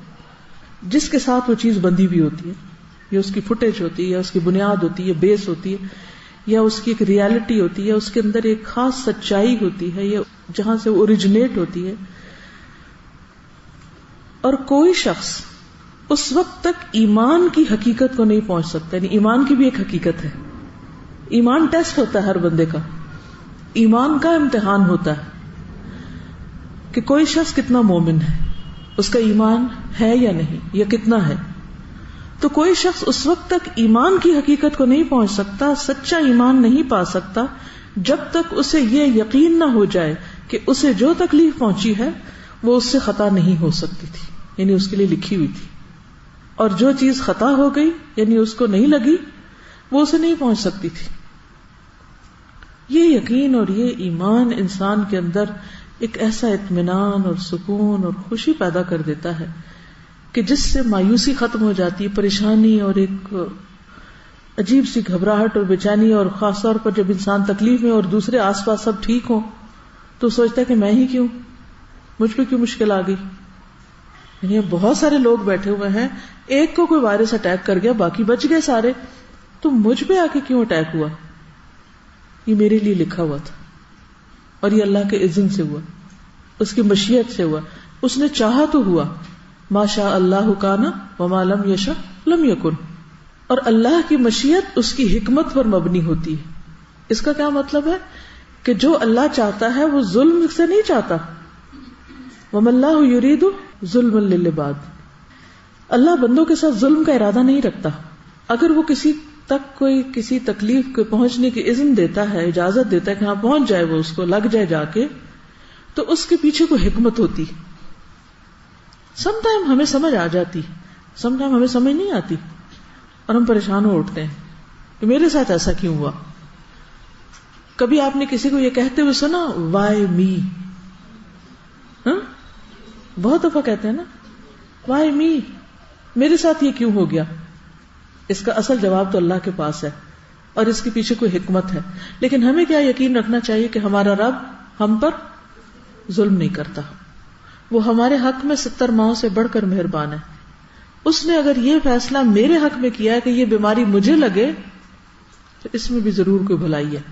جس کے ساتھ وہ چیز بندھی بھی ہوتی ہے. یا اس کی فوٹیج ہوتی ہے, یا اس کی بنیاد ہوتی ہے, بیس ہوتی ہے, یا اس کی ایک ریالٹی ہوتی ہے, اس کے اندر ایک خاص سچائی ہوتی ہے, یا جہاں سے وہ اوریجنیٹ ہوتی ہے. اور کوئی شخص اس وقت تک ایمان کی حقیقت کو نہیں پہنچ سکتا. یعنی ایمان کی بھی ایک حقیقت ہے. ایمان ٹیسٹ ہوتا ہے ہر بندے کا, ایمان کا امتحان ہوتا ہے کہ کوئی شخص کتنا مومن ہے, اس کا ایمان ہے یا نہیں, یا کتنا ہے. تو کوئی شخص اس وقت تک ایمان کی حقیقت کو نہیں پہنچ سکتا, سچا ایمان نہیں پا سکتا, جب تک اسے یہ یقین نہ ہو جائے کہ اسے جو تکلیف پہنچی ہے وہ اس سے خطا نہیں ہو سکتی تھی, یعنی اس کے لیے لکھی ہوئی تھی, اور جو چیز خطا ہو گئی یعنی اس کو نہیں لگی, وہ اسے نہیں پہنچ سکتی تھی. یہ یقین اور یہ ایمان انسان کے اندر ایک ایسا اطمینان اور سکون اور خوشی پیدا کر دیتا ہے کہ جس سے مایوسی ختم ہو جاتی ہے, پریشانی اور ایک عجیب سی گھبراہٹ اور بے چینی, اور خاص طور پر جب انسان تکلیف میں اور دوسرے آس پاس سب ٹھیک ہوں تو سوچتا ہے کہ میں ہی کیوں, مجھ پہ کیوں مشکل آ گئی. یعنی بہت سارے لوگ بیٹھے ہوئے ہیں, ایک کو کوئی وائرس اٹیک کر گیا, باقی بچ گئے سارے, تو مجھ پہ آ کے کیوں اٹیک ہوا؟ یہ میرے لیے لکھا ہوا تھا, اور یہ اللہ کے اذن سے ہوا, اس کی مشیت سے ہوا, اس نے چاہا تو ہوا. ما شاء اللہ کان وما لم یشاء لم یکن. اور اللہ کی مشیت اس کی حکمت پر مبنی ہوتی ہے. اس کا کیا مطلب ہے کہ جو اللہ چاہتا ہے وہ ظلم سے نہیں چاہتا. وما اللہ یرید ظلما للعباد. اللہ بندوں کے ساتھ ظلم کا ارادہ نہیں رکھتا. اگر وہ کسی تک کوئی کسی تکلیف کے پہنچنے کی اذن دیتا ہے, اجازت دیتا ہے کہ ہاں پہنچ جائے, وہ اس کو لگ جائے جا کے, تو اس کے پیچھے کوئی حکمت ہوتی. سم ٹائم ہمیں سمجھ آ جاتی, سم ٹائم ہمیں سمجھ نہیں آتی, اور ہم پریشان ہو اٹھتے ہیں کہ میرے ساتھ ایسا کیوں ہوا. کبھی آپ نے کسی کو یہ کہتے ہوئے سنا, وائی می؟ بہت دفعہ کہتے ہیں نا, وائی می, میرے ساتھ یہ کیوں ہو گیا. اس کا اصل جواب تو اللہ کے پاس ہے, اور اس کے پیچھے کوئی حکمت ہے. لیکن ہمیں کیا یقین رکھنا چاہیے کہ ہمارا رب ہم پر ظلم نہیں کرتا, وہ ہمارے حق میں 70 ماؤں سے بڑھ کر مہربان ہے. اس نے اگر یہ فیصلہ میرے حق میں کیا ہے کہ یہ بیماری مجھے لگے, تو اس میں بھی ضرور کوئی بھلائی ہے.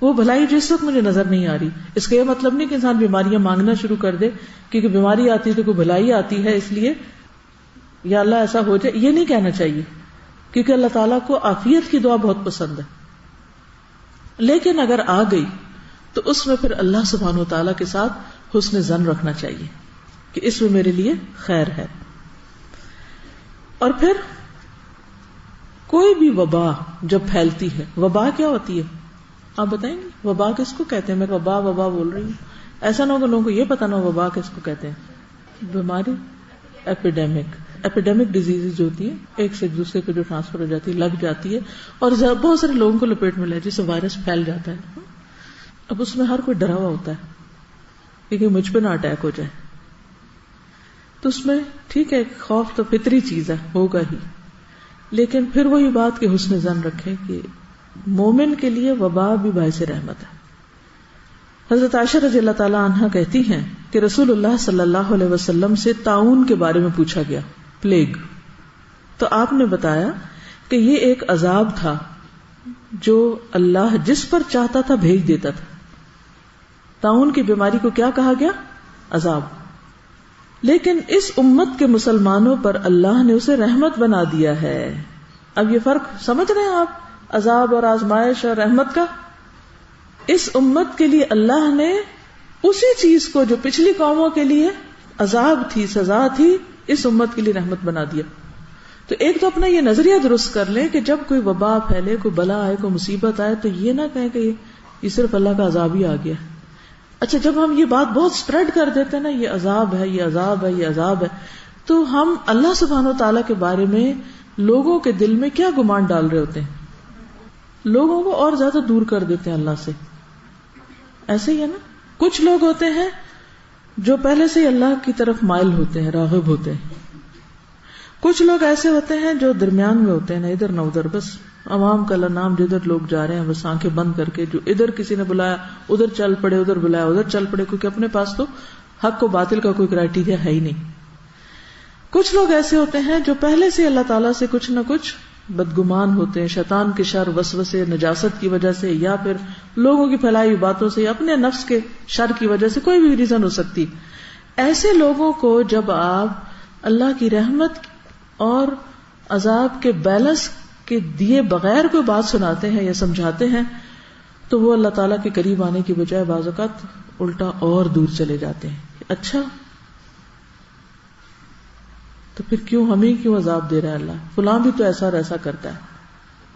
وہ بھلائی جو اس وقت مجھے نظر نہیں آ رہی. اس کا یہ مطلب نہیں کہ انسان بیماریاں مانگنا شروع کر دے کیونکہ بیماری آتی ہے تو کوئی بھلائی آتی ہے اس لیے یا اللہ ایسا ہو جائے, یہ نہیں کہنا چاہیے, کیونکہ اللہ تعالیٰ کو عافیت کی دعا بہت پسند ہے. لیکن اگر آ گئی تو اس میں پھر اللہ سبحانہ و تعالیٰ کے ساتھ حسن ظن رکھنا چاہیے کہ اس میں میرے لیے خیر ہے. اور پھر کوئی بھی وبا جب پھیلتی ہے, وبا کیا ہوتی ہے آپ بتائیں گے؟ وبا کس کو کہتے ہیں؟ میں وبا بول رہی ہوں, ایسا نہ ہو کہ لوگوں کو یہ پتا نہ ہو وبا کس کو کہتے ہیں. بیماری, ایپیڈیمک ڈیزیز جو ہوتی ہے, ایک سے دوسرے کو جو ٹرانسفر ہو جاتی ہے, لگ جاتی ہے, اور بہت سارے لوگوں کو لپیٹ میں لے جس سے وائرس پھیل جاتا ہے. اب اس میں ہر کوئی ڈرا ہوا ہوتا ہے کیونکہ مجھ پہ نہ اٹیک ہو جائے, تو اس میں ٹھیک ہے, خوف تو فطری چیز ہے, ہوگا ہی. لیکن پھر وہی بات کہ حسن ظن رکھیں کہ مومن کے لیے وبا بھی باعث رحمت ہے. حضرت عائشہ رضی اللہ تعالی عنہا کہتی ہیں کہ رسول اللہ صلی اللہ علیہ وسلم سے طاعون کے بارے میں پوچھا گیا, پلیگ. تو آپ نے بتایا کہ یہ ایک عذاب تھا جو اللہ جس پر چاہتا تھا بھیج دیتا تھا. طاعون کی بیماری کو کیا کہا گیا؟ عذاب. لیکن اس امت کے مسلمانوں پر اللہ نے اسے رحمت بنا دیا ہے. اب یہ فرق سمجھ رہے ہیں آپ, عذاب اور آزمائش اور رحمت کا؟ اس امت کے لیے اللہ نے اسی چیز کو جو پچھلی قوموں کے لیے عذاب تھی, سزا تھی, اس امت کے لیے رحمت بنا دیا. تو ایک تو اپنا یہ نظریہ درست کر لیں کہ جب کوئی وبا پھیلے, کوئی بلا آئے, کوئی مصیبت آئے, تو یہ نہ کہیں کہ یہ صرف اللہ کا عذاب ہی آ گیا. اچھا, جب ہم یہ بات بہت سپریڈ کر دیتے ہیں نا, یہ عذاب ہے, یہ عذاب ہے, یہ عذاب ہے, تو ہم اللہ سبحانہ و تعالیٰ کے بارے میں لوگوں کے دل میں کیا گمان ڈال رہے ہوتے ہیں؟ لوگوں کو اور زیادہ دور کر دیتے ہیں اللہ سے. ایسے ہی ہے نا, کچھ لوگ ہوتے ہیں جو پہلے سے ہی اللہ کی طرف مائل ہوتے ہیں, راغب ہوتے ہیں. کچھ لوگ ایسے ہوتے ہیں جو درمیان میں ہوتے ہیں, نہ ادھر نہ ادھر, بس عوام کا نام جدھر لوگ جا رہے ہیں بس آنکھیں بند کر کے, جو ادھر کسی نے بلایا ادھر چل پڑے, ادھر بلایا ادھر چل پڑے, کیونکہ اپنے پاس تو حق و باطل کا کوئی کرائیٹیریا ہے ہی نہیں. کچھ لوگ ایسے ہوتے ہیں جو پہلے سے اللہ تعالیٰ سے کچھ نہ کچھ بدگمان ہوتے ہیں شیطان کے شر وسوسے نجاست کی وجہ سے، یا پھر لوگوں کی پھیلائی ہوئی باتوں سے، یا اپنے نفس کے شر کی وجہ سے، کوئی بھی ریزن ہو سکتی، ایسے لوگوں کو جب آپ اللہ کی رحمت اور عذاب کے بیلنس کے دیے بغیر کوئی بات سناتے ہیں یا سمجھاتے ہیں تو وہ اللہ تعالیٰ کے قریب آنے کی بجائے بعض اوقات الٹا اور دور چلے جاتے ہیں. اچھا تو پھر کیوں ہمیں کیوں عذاب دے رہا ہے اللہ؟ فلاں بھی تو ایسا اور ایسا کرتا ہے،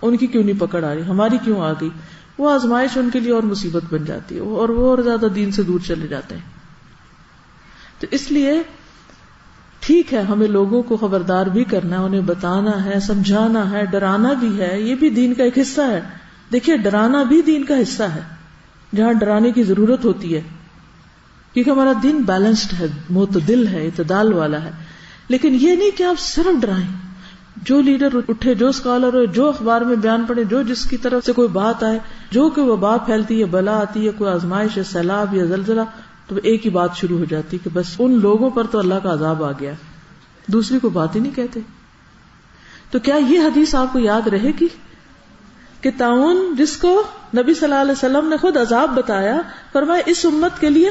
ان کی کیوں نہیں پکڑ آ رہی، ہماری کیوں آ گئی؟ وہ آزمائش ان کے لیے اور مصیبت بن جاتی ہے اور وہ اور زیادہ دین سے دور چلے جاتے ہیں. تو اس لیے ٹھیک ہے ہمیں لوگوں کو خبردار بھی کرنا ہے، انہیں بتانا ہے، سمجھانا ہے، ڈرانا بھی ہے، یہ بھی دین کا ایک حصہ ہے. دیکھیے ڈرانا بھی دین کا حصہ ہے جہاں ڈرانے کی ضرورت ہوتی ہے، کیونکہ ہمارا دین بیلنسڈ ہے، معتدل ہے، اعتدال والا ہے. لیکن یہ نہیں کہ آپ صرف ڈرائیں. جو لیڈر اٹھے، جو اسکالر ہو، جو اخبار میں بیان پڑے، جو جس کی طرف سے کوئی بات آئے، جو کوئی وبا پھیلتی ہے، بلا آتی ہے، کوئی آزمائش ہے، سیلاب یا زلزلہ، تو ایک ہی بات شروع ہو جاتی کہ بس ان لوگوں پر تو اللہ کا عذاب آ گیا، دوسری کو بات ہی نہیں کہتے. تو کیا یہ حدیث آپ کو یاد رہے گی کہ طاعون جس کو نبی صلی اللہ علیہ وسلم نے خود عذاب بتایا، فرمایا اس امت کے لیے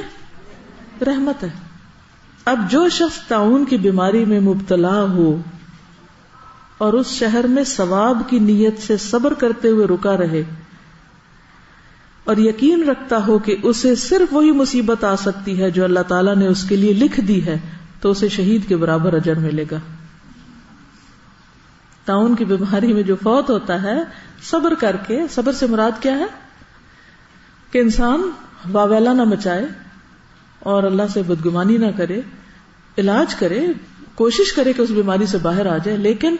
رحمت ہے. اب جو شخص طاعون کی بیماری میں مبتلا ہو اور اس شہر میں ثواب کی نیت سے صبر کرتے ہوئے رکا رہے اور یقین رکھتا ہو کہ اسے صرف وہی مصیبت آ سکتی ہے جو اللہ تعالیٰ نے اس کے لیے لکھ دی ہے، تو اسے شہید کے برابر اجر ملے گا. طاعون کی بیماری میں جو فوت ہوتا ہے صبر کر کے، صبر سے مراد کیا ہے کہ انسان واویلا نہ مچائے اور اللہ سے بدگمانی نہ کرے، علاج کرے، کوشش کرے کہ اس بیماری سے باہر آ جائے، لیکن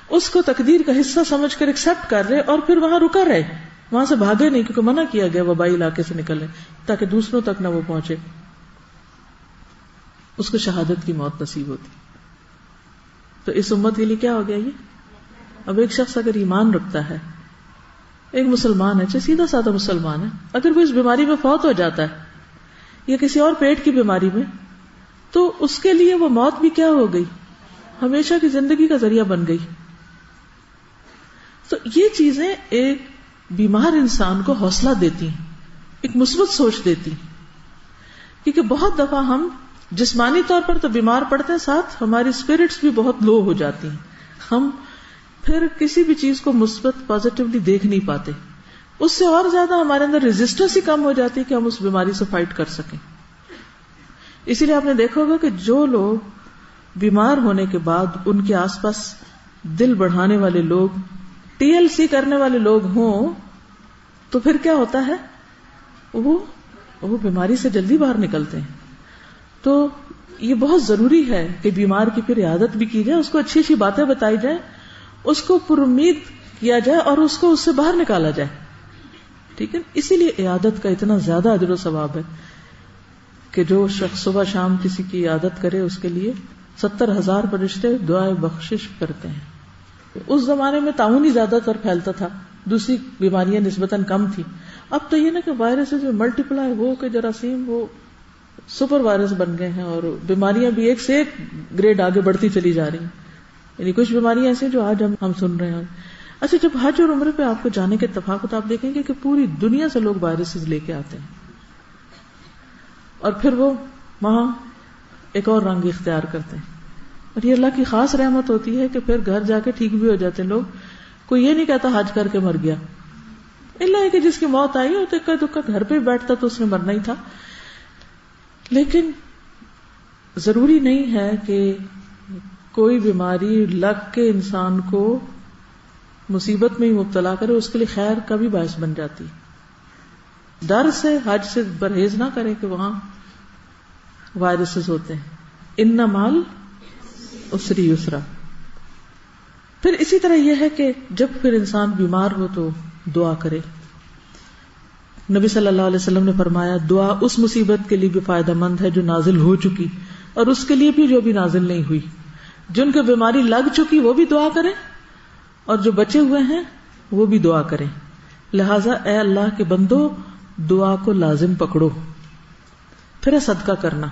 اس کو تقدیر کا حصہ سمجھ کر ایکسپٹ کر لے اور پھر وہاں رکا رہے، وہاں سے بھاگے نہیں، کیونکہ منع کیا گیا وبائی علاقے سے نکلنے تاکہ دوسروں تک نہ وہ پہنچے. اس کو شہادت کی موت نصیب ہوتی. تو اس امت کے لیے کیا ہو گیا یہ؟ اب ایک شخص اگر ایمان رکھتا ہے، ایک مسلمان ہے، چاہے سیدھا سادہ مسلمان ہے، اگر وہ اس بیماری میں فوت ہو جاتا ہے یا کسی اور پیٹ کی بیماری میں، تو اس کے لیے وہ موت بھی کیا ہو گئی؟ ہمیشہ کی زندگی کا ذریعہ بن گئی. تو یہ چیزیں ایک بیمار انسان کو حوصلہ دیتی ہیں، ایک مثبت سوچ دیتی ہیں. کیونکہ بہت دفعہ ہم جسمانی طور پر تو بیمار پڑتے ہیں، ساتھ ہماری اسپرٹس بھی بہت لو ہو جاتی ہیں، ہم پھر کسی بھی چیز کو مثبت پازیٹیولی دیکھ نہیں پاتے. اس سے اور زیادہ ہمارے اندر ریزسٹنس ہی کم ہو جاتی ہے کہ ہم اس بیماری سے فائٹ کر سکیں. اسی لیے آپ نے دیکھا ہوگا کہ جو لوگ بیمار ہونے کے بعد ان کے آس پاس دل بڑھانے والے لوگ، TLC کرنے والے لوگ ہوں، تو پھر کیا ہوتا ہے؟ وہ بیماری سے جلدی باہر نکلتے ہیں. تو یہ بہت ضروری ہے کہ بیمار کی پھر عیادت بھی کی جائے، اس کو اچھی اچھی باتیں بتائی جائیں، اس کو پر امید کیا جائے اور اس کو اس سے باہر نکالا جائے. ٹھیک ہے، اسی لیے عیادت کا اتنا زیادہ اجر و ثواب ہے کہ جو شخص صبح شام کسی کی عیادت کرے اس کے لیے 70,000 فرشتے دعائے بخشش کرتے ہیں. اس زمانے میں طاعون ہی زیادہ تر پھیلتا تھا، دوسری بیماریاں نسبتاً کم تھی. اب تو یہ نا کہ وائرسز میں ملٹیپلائی ہو کے جراثیم وہ سپر وائرس بن گئے ہیں اور بیماریاں بھی ایک سے ایک گریڈ آگے بڑھتی چلی جا رہی ہیں. یعنی کچھ بیماریاں ایسی جو آج ہم سن رہے ہیں. اچھا، جب حج اور عمرے پہ آپ کو جانے کے اتفاق ہوتا، آپ دیکھیں گے کہ پوری دنیا سے لوگ وائرسز لے کے آتے ہیں اور پھر وہ وہاں ایک اور رنگ اختیار کرتے ہیں. اور یہ اللہ کی خاص رحمت ہوتی ہے کہ پھر گھر جا کے ٹھیک بھی ہو جاتے ہیں لوگ. کوئی یہ نہیں کہتا حج کر کے مر گیا، اللہ ہے کہ جس کی موت آئی ہو تو اکا دکا گھر پہ بیٹھتا تو اس نے مرنا ہی تھا. لیکن ضروری نہیں ہے کہ کوئی بیماری لگ کے انسان کو مصیبت میں ہی مبتلا کرے، اس کے لیے خیر کا بھی باعث بن جاتی. ڈر سے حج سے پرہیز نہ کرے کہ وہاں وائرسز ہوتے ہیں. ان مال عسری یسرا. پھر اسی طرح یہ ہے کہ جب پھر انسان بیمار ہو تو دعا کرے. نبی صلی اللہ علیہ وسلم نے فرمایا دعا اس مصیبت کے لیے بھی فائدہ مند ہے جو نازل ہو چکی اور اس کے لیے بھی جو بھی نازل نہیں ہوئی. جن کو بیماری لگ چکی وہ بھی دعا کریں اور جو بچے ہوئے ہیں وہ بھی دعا کریں. لہذا اے اللہ کے بندو دعا کو لازم پکڑو. پھر ہے صدقہ کرنا.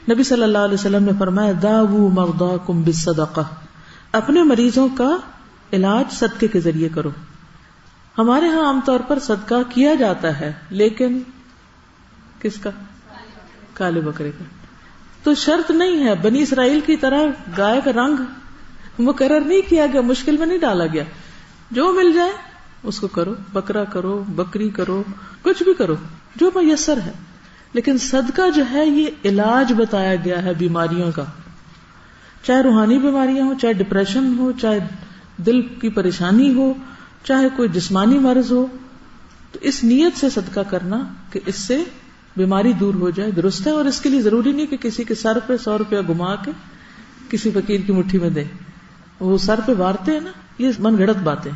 نبی صلی اللہ علیہ وسلم نے فرمایا داؤوا مرضاکم بالصدقہ. اپنے مریضوں کا علاج صدقے کے ذریعے کرو. ہمارے ہاں عام طور پر صدقہ کیا جاتا ہے، لیکن کس کا؟ کالے بکرے کا. تو شرط نہیں ہے، بنی اسرائیل کی طرح گائے کا رنگ مقرر نہیں کیا گیا، مشکل میں نہیں ڈالا گیا. جو مل جائے اس کو کرو، بکرا کرو، بکری کرو، کچھ بھی کرو جو میسر ہے. لیکن صدقہ جو ہے یہ علاج بتایا گیا ہے بیماریوں کا، چاہے روحانی بیماریاں ہو، چاہے ڈپریشن ہو، چاہے دل کی پریشانی ہو، چاہے کوئی جسمانی مرض ہو. تو اس نیت سے صدقہ کرنا کہ اس سے بیماری دور ہو جائے درست ہے. اور اس کے لیے ضروری نہیں کہ کسی کے سر پہ 100 روپیہ گھما کے کسی فقیر کی مٹھی میں دے. وہ سر پہ وارتے ہیں نا، یہ من گھڑت باتیں.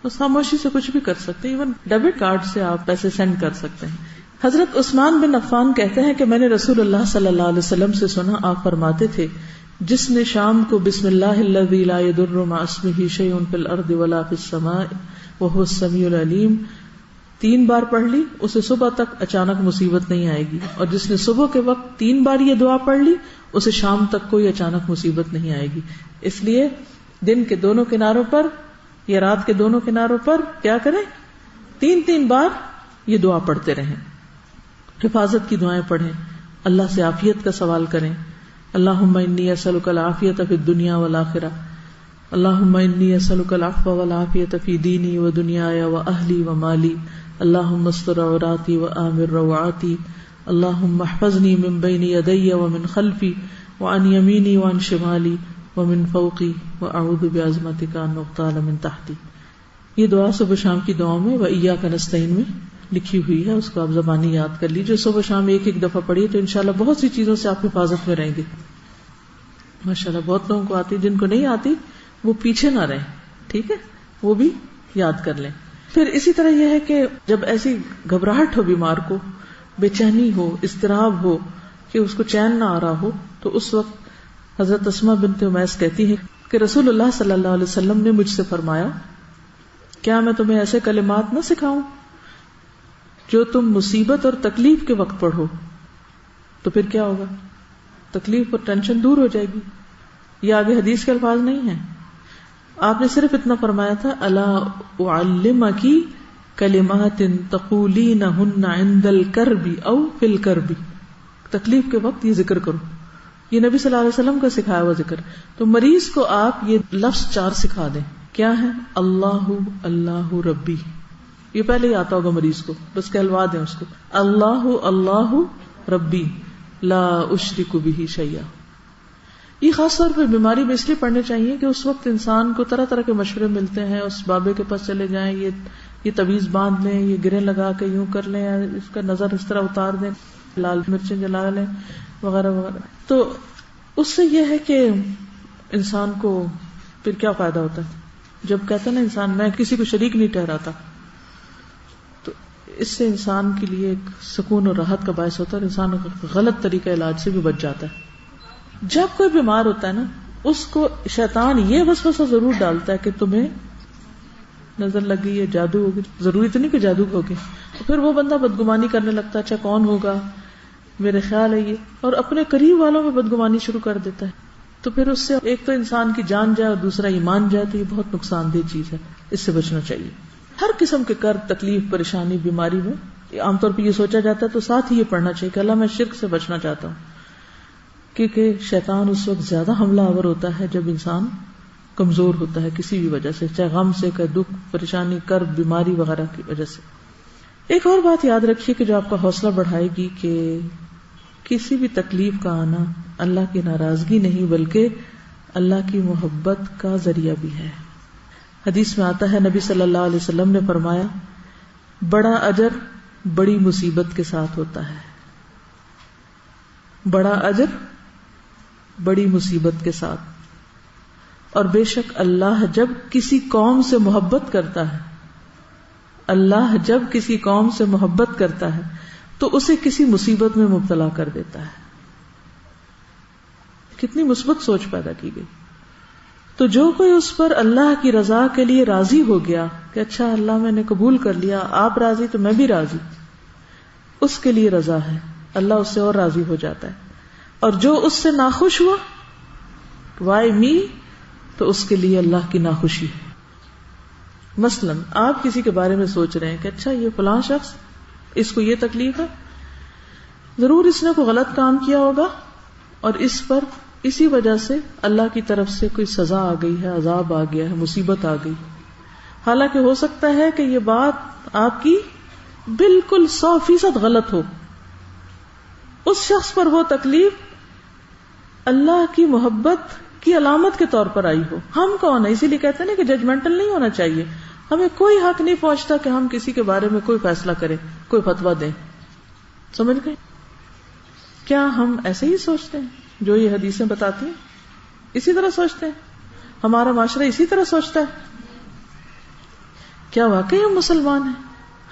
اس خاموشی سے کچھ بھی کر سکتے ہیں، ایون ڈیبٹ کارڈ سے آپ پیسے سینڈ کر سکتے ہیں. حضرت عثمان بن عفان کہتے ہیں کہ میں نے رسول اللہ صلی اللہ علیہ وسلم سے سنا، آپ فرماتے تھے جس نے شام کو بسم اللہ الذی لا یضر مع اسمہ شیء فی الارض ولا فی السماء وهو السمیع العلیم 3 بار پڑھ لی، اسے صبح تک اچانک مصیبت نہیں آئے گی. اور جس نے صبح کے وقت 3 بار یہ دعا پڑھ لی، اسے شام تک کوئی اچانک مصیبت نہیں آئے گی. اس لیے دن کے دونوں کناروں پر یا رات کے دونوں کناروں پر کیا کریں؟ 3 بار یہ دعا پڑھتے رہیں. حفاظت کی دعائیں پڑھیں، اللہ سے عافیت کا سوال کریں. اللہم انی اسألک العافیۃ فی الدنیا والآخرہ، اللہم انی اسألک العفو والعافیۃ فی دینی و دنیای و اہلی و مالی، اللہم استر عوراتی و آمن روعاتی، اللہم احفظنی من بین یدی و من خلفی وعن یمینی وعن شمالی ومن فوقی واعوذ بعظمتک ان اغتال من تحتی. یہ دعا صبح شام کی دعاؤں میں وإیاک نستعین میں لکھی ہوئی ہے، اس کو آپ زبانی یاد کر لیجیے. صبح شام ایک دفعہ پڑھیے تو انشاءاللہ بہت سی چیزوں سے آپ حفاظت میں رہیں گے. ماشاءاللہ بہت لوگوں کو آتی، جن کو نہیں آتی وہ پیچھے نہ رہیں، ٹھیک ہے، وہ بھی یاد کر لیں. پھر اسی طرح یہ ہے کہ جب ایسی گھبراہٹ ہو، بیمار کو بے چینی ہو، اضطراب ہو کہ اس کو چین نہ آ رہا ہو، تو اس وقت حضرت اسماء بنت امیس کہتی ہے کہ رسول اللہ صلی اللہ علیہ وسلم نے مجھ سے فرمایا کیا میں تمہیں ایسے کلمات نہ سکھاؤں جو تم مصیبت اور تکلیف کے وقت پڑھو تو پھر کیا ہوگا؟ تکلیف اور ٹینشن دور ہو جائے گی. یہ آگے حدیث کے الفاظ نہیں ہیں، آپ نے صرف اتنا فرمایا تھا الا اعلمکی کلمات تقولینہن عند الکرب او فی الکرب. تکلیف کے وقت یہ ذکر کرو، یہ نبی صلی اللہ علیہ وسلم کا سکھایا ہوا ذکر. تو مریض کو آپ یہ لفظ 4 سکھا دیں. کیا ہے؟ اللہ اللہ ربی. یہ پہلے ہی آتا ہوگا مریض کو، بس کہلوا دیں اس کو، اللہ اللہ ربی لا اشرک بہ شیئا. یہ خاص طور پہ بیماری میں اس لیے پڑھنے چاہیے کہ اس وقت انسان کو طرح طرح کے مشورے ملتے ہیں. اس بابے کے پاس چلے جائیں، یہ تعویذ باندھ لیں، یہ گرے لگا کے یوں کر لیں، اس کا نظر اس طرح اتار دیں، لال مرچیں جلا لیں وغیرہ وغیرہ. تو اس سے یہ ہے کہ انسان کو پھر کیا فائدہ ہوتا ہے؟ جب کہتا نا انسان میں کسی کو شریک نہیں ٹھہراتا، تو اس سے انسان کے لیے ایک سکون اور راحت کا باعث ہوتا ہے، اور انسان غلط طریقہ علاج سے بھی بچ جاتا ہے. جب کوئی بیمار ہوتا ہے نا، اس کو شیطان یہ وسوسہ ضرور ڈالتا ہے کہ تمہیں نظر لگی ہے، جادو ہوگی. ضروری تو نہیں کہ جادو ہوگی، تو پھر وہ بندہ بدگمانی کرنے لگتا ہے، اچھا کون ہوگا، میرے خیال ہے یہ، اور اپنے قریب والوں میں بدگمانی شروع کر دیتا ہے. تو پھر اس سے ایک تو انسان کی جان جائے اور دوسرا ایمان جائے، تو یہ بہت نقصان دہ چیز ہے، اس سے بچنا چاہیے. ہر قسم کے کرب، تکلیف، پریشانی، بیماری میں عام طور پہ یہ سوچا جاتا ہے، تو ساتھ ہی یہ پڑھنا چاہیے کہ اللہ میں شرک سے بچنا چاہتا ہوں، کیونکہ شیطان اس وقت زیادہ حملہ آور ہوتا ہے جب انسان کمزور ہوتا ہے کسی بھی وجہ سے، چاہے غم سے، کہ دکھ، پریشانی، کرب، بیماری وغیرہ کی وجہ سے. ایک اور بات یاد رکھیے کہ جو آپ کا حوصلہ بڑھائے گی کہ کسی بھی تکلیف کا آنا اللہ کی ناراضگی نہیں بلکہ اللہ کی محبت کا ذریعہ بھی ہے. حدیث میں آتا ہے نبی صلی اللہ علیہ وسلم نے فرمایا بڑا اجر بڑی مصیبت کے ساتھ ہوتا ہے. بڑا اجر بڑی مصیبت کے ساتھ. اور بے شک اللہ جب کسی قوم سے محبت کرتا ہے، اللہ جب کسی قوم سے محبت کرتا ہے تو اسے کسی مصیبت میں مبتلا کر دیتا ہے. کتنی مثبت سوچ پیدا کی گئی. تو جو کوئی اس پر اللہ کی رضا کے لیے راضی ہو گیا کہ اچھا اللہ میں نے قبول کر لیا، آپ راضی تو میں بھی راضی، اس کے لیے رضا ہے، اللہ اس سے اور راضی ہو جاتا ہے. اور جو اس سے ناخوش ہوا، وائی می، تو اس کے لیے اللہ کی ناخوشی ہے. مثلا آپ کسی کے بارے میں سوچ رہے ہیں کہ اچھا یہ فلاں شخص، اس کو یہ تکلیف ہے، ضرور اس نے کوئی غلط کام کیا ہوگا اور اس پر اسی وجہ سے اللہ کی طرف سے کوئی سزا آ گئی ہے، عذاب آ گیا ہے، مصیبت آ گئی. حالانکہ ہو سکتا ہے کہ یہ بات آپ کی بالکل 100% غلط ہو. اس شخص پر وہ تکلیف اللہ کی محبت کی علامت کے طور پر آئی ہو. ہم کون ہیں؟ اسی لیے کہتے ہیں نا کہ ججمنٹل نہیں ہونا چاہیے. ہمیں کوئی حق نہیں پہنچتا کہ ہم کسی کے بارے میں کوئی فیصلہ کریں، کوئی فتویٰ دیں. سمجھ گئے؟ کیا ہم ایسے ہی سوچتے ہیں جو یہ حدیثیں بتاتی ہیں؟ اسی طرح سوچتے ہیں؟ ہمارا معاشرہ اسی طرح سوچتا ہے؟ کیا واقعی ہم مسلمان ہیں؟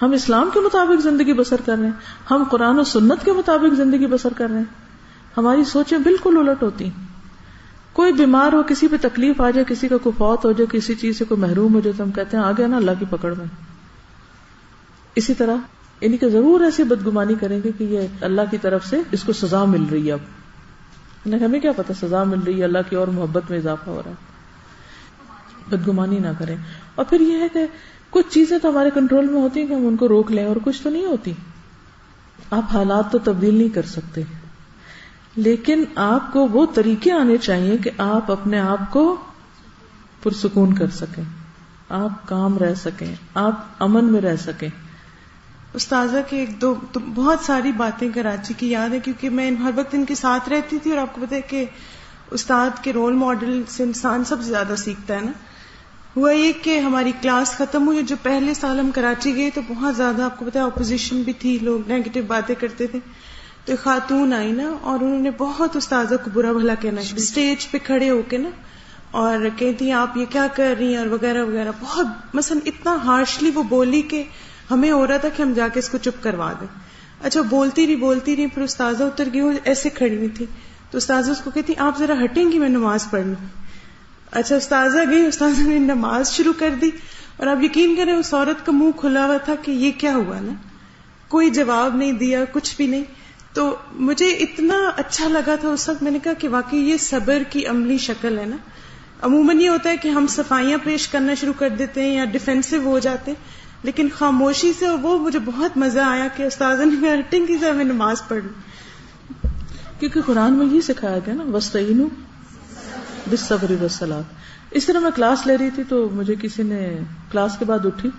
ہم اسلام کے مطابق زندگی بسر کر رہے ہیں؟ ہم قرآن و سنت کے مطابق زندگی بسر کر رہے ہیں؟ ہماری سوچیں بالکل الٹ ہوتی ہیں. کوئی بیمار ہو، کسی پہ تکلیف آ جائے، کسی کا کوئی فوت ہو جائے، کسی چیز سے کوئی محروم ہو جائے، تو ہم کہتے ہیں آ گیا نا اللہ کی پکڑ میں. اسی طرح انہیں کہ ضرور ایسی بدگمانی کریں گے کہ یہ اللہ کی طرف سے اس کو سزا مل رہی ہے. اب ہمیں کیا پتا سزا مل رہی ہے، اللہ کی اور محبت میں اضافہ ہو رہا ہے. بدگمانی نہ کریں. اور پھر یہ ہے کہ کچھ چیزیں تو ہمارے کنٹرول میں ہوتی ہیں کہ ہم ان کو روک لیں، اور کچھ تو نہیں ہوتی. آپ حالات تو تبدیل نہیں کر سکتے، لیکن آپ کو وہ طریقے آنے چاہیے کہ آپ اپنے آپ کو پرسکون کر سکیں، آپ کام رہ سکیں، آپ امن میں رہ سکیں. استاذہ کے ایک دو تو بہت ساری باتیں کراچی کی یاد ہے، کیونکہ میں ہر وقت ان کے ساتھ رہتی تھی، اور آپ کو پتہ ہے کہ استاد کے رول ماڈل سے انسان سب سے زیادہ سیکھتا ہے نا. ہوا یہ کہ ہماری کلاس ختم ہوئی، جو پہلے سال ہم کراچی گئے تو بہت زیادہ آپ کو پتہ ہے اپوزیشن بھی تھی، لوگ نیگیٹو باتیں کرتے تھے. تو ایک خاتون آئی نا، اور انہوں نے بہت استاذہ کو برا بھلا کہنا اسٹیج پہ کھڑے ہو کے نا، اور کہتی آپ یہ کیا کر رہی ہیں اور وغیرہ وغیرہ. بہت مثلا اتنا ہارشلی وہ بولی کہ ہمیں ہو رہا تھا کہ ہم جا کے اس کو چپ کروا دیں. اچھا بولتی رہی، پھر استاذہ اتر گئی، وہ ایسے کھڑی ہوئی تھی. تو استاذہ اس کو کہتی آپ ذرا ہٹیں گی، میں نماز پڑھ لوں. اچھا استاذہ گئی، استاذہ نے نماز شروع کر دی، اور آپ یقین کریں اس عورت کا منہ کھلا ہوا تھا کہ یہ کیا ہوا نا، کوئی جواب نہیں دیا، کچھ بھی نہیں. تو مجھے اتنا اچھا لگا تھا اس وقت، میں نے کہا کہ واقعی یہ صبر کی عملی شکل ہے نا. عموماً یہ ہوتا ہے کہ ہم صفائیاں پیش کرنا شروع کر دیتے ہیں یا ڈیفینسو ہو جاتے ہیں، لیکن خاموشی سے. اور وہ مجھے بہت مزہ آیا کہ استاذہ نے ہٹنگ کی میں نماز پڑھ لوں، کیونکہ قرآن میں یہ سکھایا گیا نا وَاسْتَعِینُوا بِالصَّبْرِ وَالصَّلَاةِ. اس طرح میں کلاس لے رہی تھی تو مجھے کسی نے کلاس کے بعد اٹھی،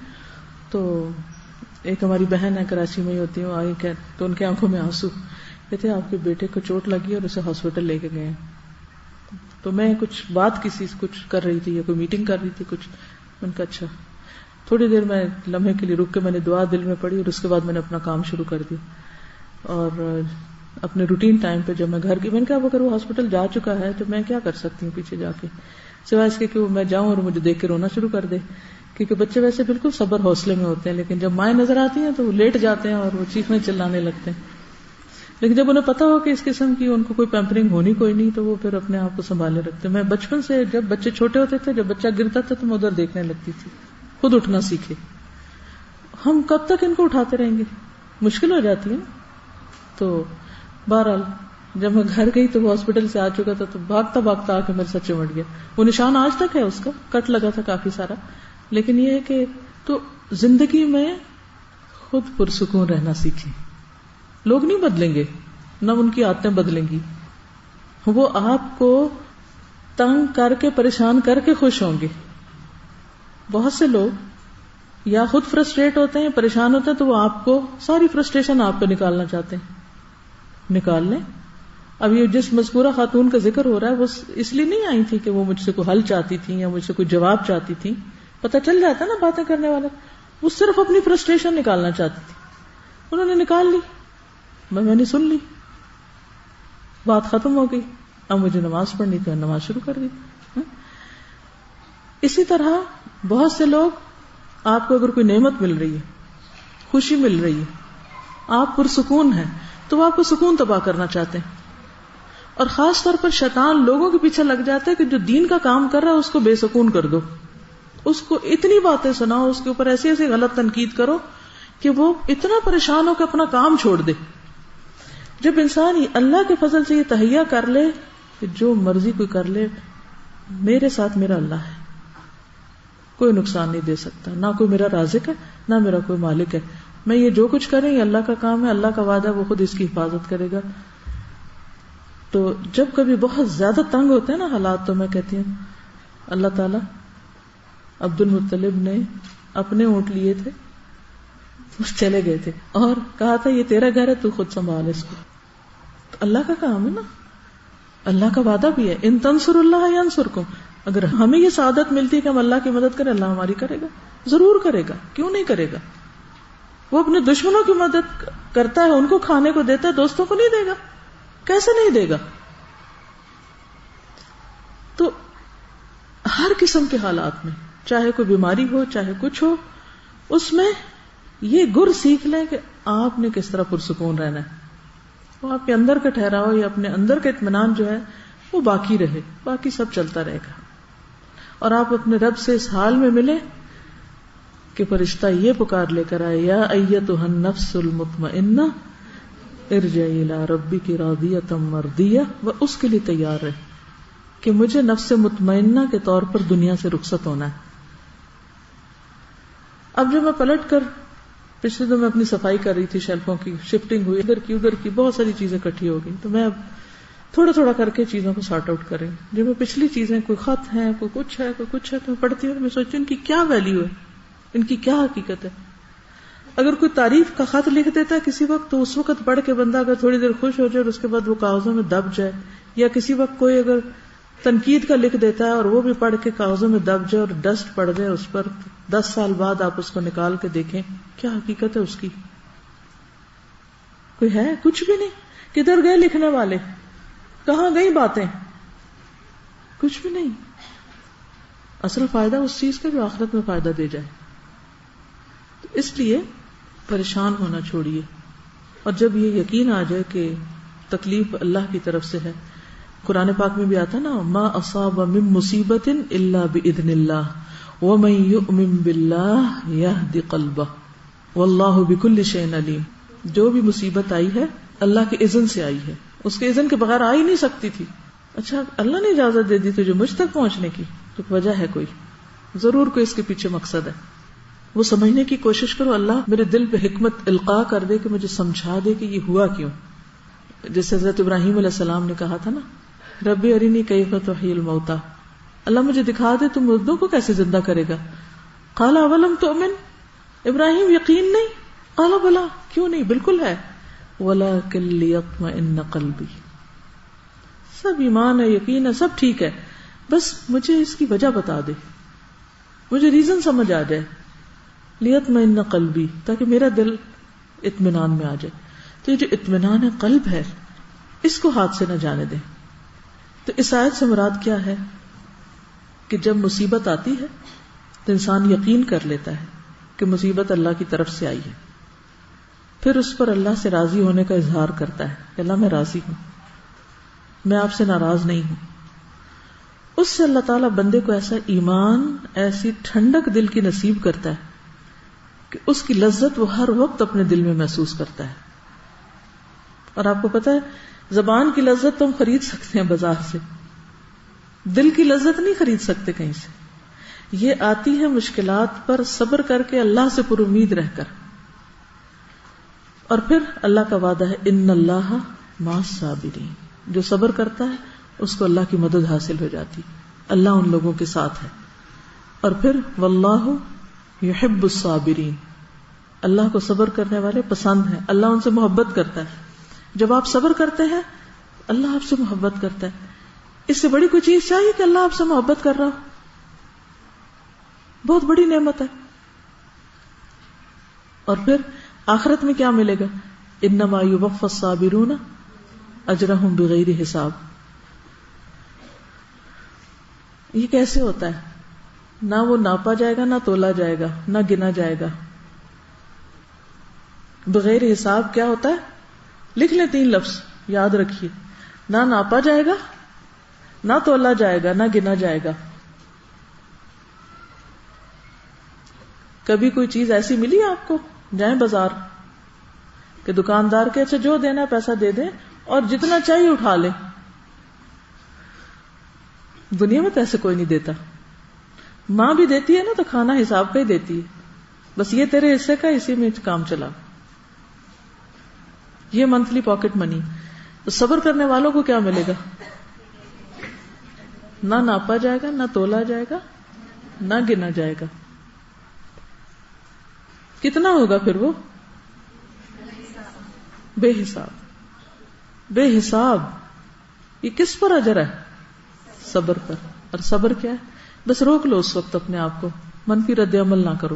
تو ایک ہماری بہن ہے کراچی میں ہی ہوتی ہے، وہ آئی تو ان کی آنکھوں میں آنسو، کہتے آپ کے بیٹے کو چوٹ لگی اور اسے ہاسپٹل لے کے گئے. تو میں کچھ کر رہی تھی یا کوئی میٹنگ کر رہی تھی کچھ، ان کا اچھا. تھوڑی دیر میں لمحے کے لیے رک کے میں نے دعا دل میں پڑھی، اور اس کے بعد میں نے اپنا کام شروع کر دیا. اور اپنے روٹین ٹائم پہ جب میں گھر کی، میں نے کہا اگر وہ ہاسپٹل جا چکا ہے تو میں کیا کر سکتی ہوں پیچھے جا کے، سوائے اس کے کہ میں جاؤں اور مجھے دیکھ کے رونا شروع کر دے. کیونکہ بچے ویسے بالکل صبر حوصلے میں ہوتے ہیں، لیکن جب مائیں نظر آتی ہیں تو وہ لیٹ جاتے ہیں اور وہ چیخنے چلانے لگتے ہیں. لیکن جب انہیں پتا ہو کہ اس قسم کی ان کو کوئی پیمپرنگ ہونی کوئی نہیں، تو وہ پھر اپنے آپ کو سنبھالے رکھتے. میں بچپن سے جب بچے چھوٹے ہوتے تھے، جب بچہ گرتا تھا تو میں ادھر دیکھنے لگتی تھی، خود اٹھنا سیکھے. ہم کب تک ان کو اٹھاتے رہیں گے؟ مشکل ہو جاتی ہے. تو بہرحال جب میں گھر گئی تو وہ ہاسپٹل سے آ چکا تھا، تو بھاگتا بھاگتا آ کے میرے ساتھ چمٹ گیا. وہ نشان آج تک ہے، اس کا کٹ لگا تھا کافی سارا. لیکن یہ ہے کہ تو زندگی میں خود پرسکون رہنا سیکھیں. لوگ نہیں بدلیں گے، نہ ان کی عادتیں بدلیں گی، وہ آپ کو تنگ کر کے پریشان کر کے خوش ہوں گے. بہت سے لوگ یا خود فرسٹریٹ ہوتے ہیں، پریشان ہوتے ہیں، تو وہ آپ کو ساری فرسٹریشن آپ پہ نکالنا چاہتے ہیں. نکال لیں. اب یہ جس مذکورہ خاتون کا ذکر ہو رہا ہے وہ اس لیے نہیں آئی تھی کہ وہ مجھ سے کوئی حل چاہتی تھی یا مجھ سے کوئی جواب چاہتی تھی. پتہ چل جاتا نا باتیں کرنے والا، وہ صرف اپنی فرسٹریشن نکالنا چاہتی تھی. انہوں نے نکال لی، میں نے سن لی، بات ختم ہو گئی. اب مجھے نماز پڑھنی تھی، نماز شروع کر دی. اسی طرح بہت سے لوگ، آپ کو اگر کوئی نعمت مل رہی ہے، خوشی مل رہی ہے، آپ پرسکون ہیں، تو وہ آپ کو سکون تباہ کرنا چاہتے ہیں. اور خاص طور پر شیطان لوگوں کے پیچھے لگ جاتا ہے کہ جو دین کا کام کر رہا ہے اس کو بے سکون کر دو، اس کو اتنی باتیں سناؤ، اس کے اوپر ایسی ایسی غلط تنقید کرو کہ وہ اتنا پریشان ہو کہ اپنا کام چھوڑ دے. جب انسان اللہ کے فضل سے یہ تہیا کر لے کہ جو مرضی کوئی کر لے، میرے ساتھ میرا اللہ ہے، کوئی نقصان نہیں دے سکتا، نہ کوئی میرا رازق ہے نہ میرا کوئی مالک ہے. میں یہ جو کچھ کریں یہ اللہ کا کام ہے، اللہ کا وعدہ ہے، وہ خود اس کی حفاظت کرے گا. تو جب کبھی بہت زیادہ تنگ ہوتے ہیں نا حالات، تو میں کہتی ہوں اللہ تعالیٰ، عبد المطلب نے اپنے اونٹ لیے تھے، چلے گئے تھے اور کہا تھا یہ تیرا گھر ہے، تو خود سنبھال اس کو. تو اللہ کا کام ہے نا، اللہ کا وعدہ بھی ہے، ان تنصر اللہ ینصرکم. اگر ہمیں یہ سعادت ملتی ہے کہ ہم اللہ کی مدد کریں، اللہ ہماری کرے گا، ضرور کرے گا، کیوں نہیں کرے گا. وہ اپنے دشمنوں کی مدد کرتا ہے، ان کو کھانے کو دیتا ہے، دوستوں کو نہیں دے گا، کیسے نہیں دے گا. تو ہر قسم کے حالات میں، چاہے کوئی بیماری ہو چاہے کچھ ہو، اس میں یہ گر سیکھ لیں کہ آپ نے کس طرح پرسکون رہنا ہے. وہ آپ کے اندر کا ٹھہراؤ یا اپنے اندر کا اطمینان جو ہے وہ باقی رہے، باقی سب چلتا رہے گا. اور آپ اپنے رب سے اس حال میں ملیں کہ فرشتہ یہ پکار لے کر آئے، یا ایتھا النفس المطمئنہ ارجعی الی ربک راضیۃ مرضیہ، وہ اس کے لیے تیار رہے کہ مجھے نفس مطمئنہ کے طور پر دنیا سے رخصت ہونا ہے. اب جب میں پلٹ کر پچھلے دن میں اپنی صفائی کر رہی تھی، شیلفوں کی شفٹنگ ہوئی، ادھر کی بہت ساری چیزیں اکٹھی ہو گئی، تو میں اب تھوڑا تھوڑا کر کے چیزوں کو سارٹ آؤٹ کریں. جب میں پچھلی چیزیں، کوئی خط ہیں، کوئی کچھ ہے تو میں پڑھتی ہوں، میں سوچتی ہوں ان کی کیا ویلیو ہے، ان کی کیا حقیقت ہے. اگر کوئی تعریف کا خط لکھ دیتا ہے کسی وقت، تو اس وقت پڑھ کے بندہ اگر تھوڑی دیر خوش ہو جائے اور اس کے بعد وہ کاغذوں میں دب جائے، یا کسی وقت کوئی اگر تنقید کا لکھ دیتا ہے اور وہ بھی پڑھ کے کاغذوں میں دب جائے اور ڈسٹ پڑ جائے اس پر، 10 سال بعد آپ اس کو نکال کے دیکھیں کیا حقیقت ہے اس کی. کوئی ہے؟ کچھ بھی نہیں. کدھر گئے لکھنے والے؟ کہاں گئی باتیں؟ کچھ بھی نہیں. اصل فائدہ اس چیز کا جو آخرت میں فائدہ دے جائے. تو اس لیے پریشان ہونا چھوڑیے، اور جب یہ یقین آ جائے کہ تکلیف اللہ کی طرف سے ہے. قرآن پاک میں بھی آتا نا، ما اصاب من مصیبت الا باذن اللہ ومن یؤمن باللہ یہد قلبہ واللہ بکل شیء علیم. جو بھی مصیبت آئی ہے اللہ کے اذن سے آئی ہے، اس کے اذن کے بغیر آ ہی نہیں سکتی تھی. اچھا اللہ نے اجازت دے دی تجھے مجھ تک پہنچنے کی، تو وجہ ہے کوئی، ضرور کوئی اس کے پیچھے مقصد ہے. وہ سمجھنے کی کوشش کرو، اللہ میرے دل پہ حکمت القاء کر دے کہ مجھے سمجھا دے کہ یہ ہوا کیوں. جیسے حضرت ابراہیم علیہ السلام نے کہا تھا نا، ربی ارینی کیف تحیی الموتى، اللہ مجھے دکھا دے تو مردوں کو کیسے زندہ کرے گا. قال اولم تؤمن، ابراہیم یقین نہیں؟ قال بلا، کیوں نہیں، بالکل ہے. ولکن لیطمئن قلبی، سب ایمان ہے، یقین ہے، سب ٹھیک ہے، بس مجھے اس کی وجہ بتا دے، مجھے ریزن سمجھ آ جائے. لیطمئن قلبی، تاکہ میرا دل اطمینان میں آ جائے. تو یہ جو اطمینان قلب ہے اس کو ہاتھ سے نہ جانے دیں. تو اس آیت سے مراد کیا ہے کہ جب مصیبت آتی ہے تو انسان یقین کر لیتا ہے کہ مصیبت اللہ کی طرف سے آئی ہے، پھر اس پر اللہ سے راضی ہونے کا اظہار کرتا ہے کہ اللہ میں راضی ہوں، میں آپ سے ناراض نہیں ہوں. اس سے اللہ تعالیٰ بندے کو ایسا ایمان، ایسی ٹھنڈک دل کی نصیب کرتا ہے کہ اس کی لذت وہ ہر وقت اپنے دل میں محسوس کرتا ہے. اور آپ کو پتا ہے زبان کی لذت تو ہم خرید سکتے ہیں بازار سے، دل کی لذت نہیں خرید سکتے کہیں سے. یہ آتی ہے مشکلات پر صبر کر کے اللہ سے پر امید رہ کر. اور پھر اللہ کا وعدہ ہے ان اللہ مع الصابرین، جو صبر کرتا ہے اس کو اللہ کی مدد حاصل ہو جاتی، اللہ ان لوگوں کے ساتھ ہے. اور پھر واللہ یحب الصابرین، اللہ کو صبر کرنے والے پسند ہیں، اللہ ان سے محبت کرتا ہے. جب آپ صبر کرتے ہیں اللہ آپ سے محبت کرتا ہے. اس سے بڑی کوئی چیز چاہیے کہ اللہ آپ سے محبت کر رہا ہو؟ بہت بڑی نعمت ہے. اور پھر آخرت میں کیا ملے گا؟ انما یوفی الصابرون اجرہم بغیر حساب. یہ کیسے ہوتا ہے؟ نہ وہ ناپا جائے گا، نہ تولا جائے گا، نہ گنا جائے گا. بغیر حساب کیا ہوتا ہے؟ لکھ لیں 3 لفظ، یاد رکھیے، نہ ناپا جائے گا، نہ تولا جائے گا، نہ گنا جائے گا. کبھی کوئی چیز ایسی ملی آپ کو، جائیں بازار کہ دکاندار کے اچھا جو دینا ہے پیسہ دے دیں اور جتنا چاہیے اٹھا لیں، دنیا میں پیسے کوئی نہیں دیتا. ماں بھی دیتی ہے نا تو کھانا حساب کا ہی دیتی ہے, بس یہ تیرے حصے کا, اسی میں کام چلا. یہ منتھلی پاکٹ منی. تو صبر کرنے والوں کو کیا ملے گا؟ نہ ناپا جائے گا, نہ تولا جائے گا, نہ گنا جائے گا. کتنا ہوگا پھر وہ؟ بے حساب. بے حساب. یہ کس پر اجر ہے؟ صبر پر. اور صبر کیا ہے؟ بس روک لو اس وقت اپنے آپ کو, منفی رد عمل نہ کرو.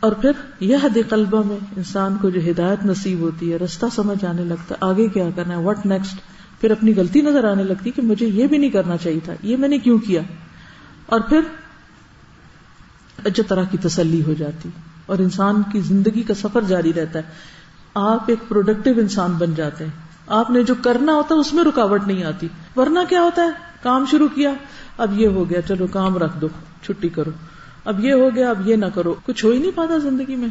اور پھر یہدی قلبہ میں انسان کو جو ہدایت نصیب ہوتی ہے, رستہ سمجھ آنے لگتا ہے, آگے کیا کرنا ہے, واٹ نیکسٹ. پھر اپنی غلطی نظر آنے لگتی کہ مجھے یہ بھی نہیں کرنا چاہیے تھا, یہ میں نے کیوں کیا. اور پھر اجر طرح کی تسلی ہو جاتی اور انسان کی زندگی کا سفر جاری رہتا ہے. آپ ایک پروڈکٹیو انسان بن جاتے ہیں. آپ نے جو کرنا ہوتا ہے اس میں رکاوٹ نہیں آتی. ورنہ کیا ہوتا ہے, کام شروع کیا, اب یہ ہو گیا, چلو کام رکھ دو, چھٹی کرو, اب یہ ہو گیا, اب یہ نہ کرو. کچھ ہو ہی نہیں پاتا زندگی میں.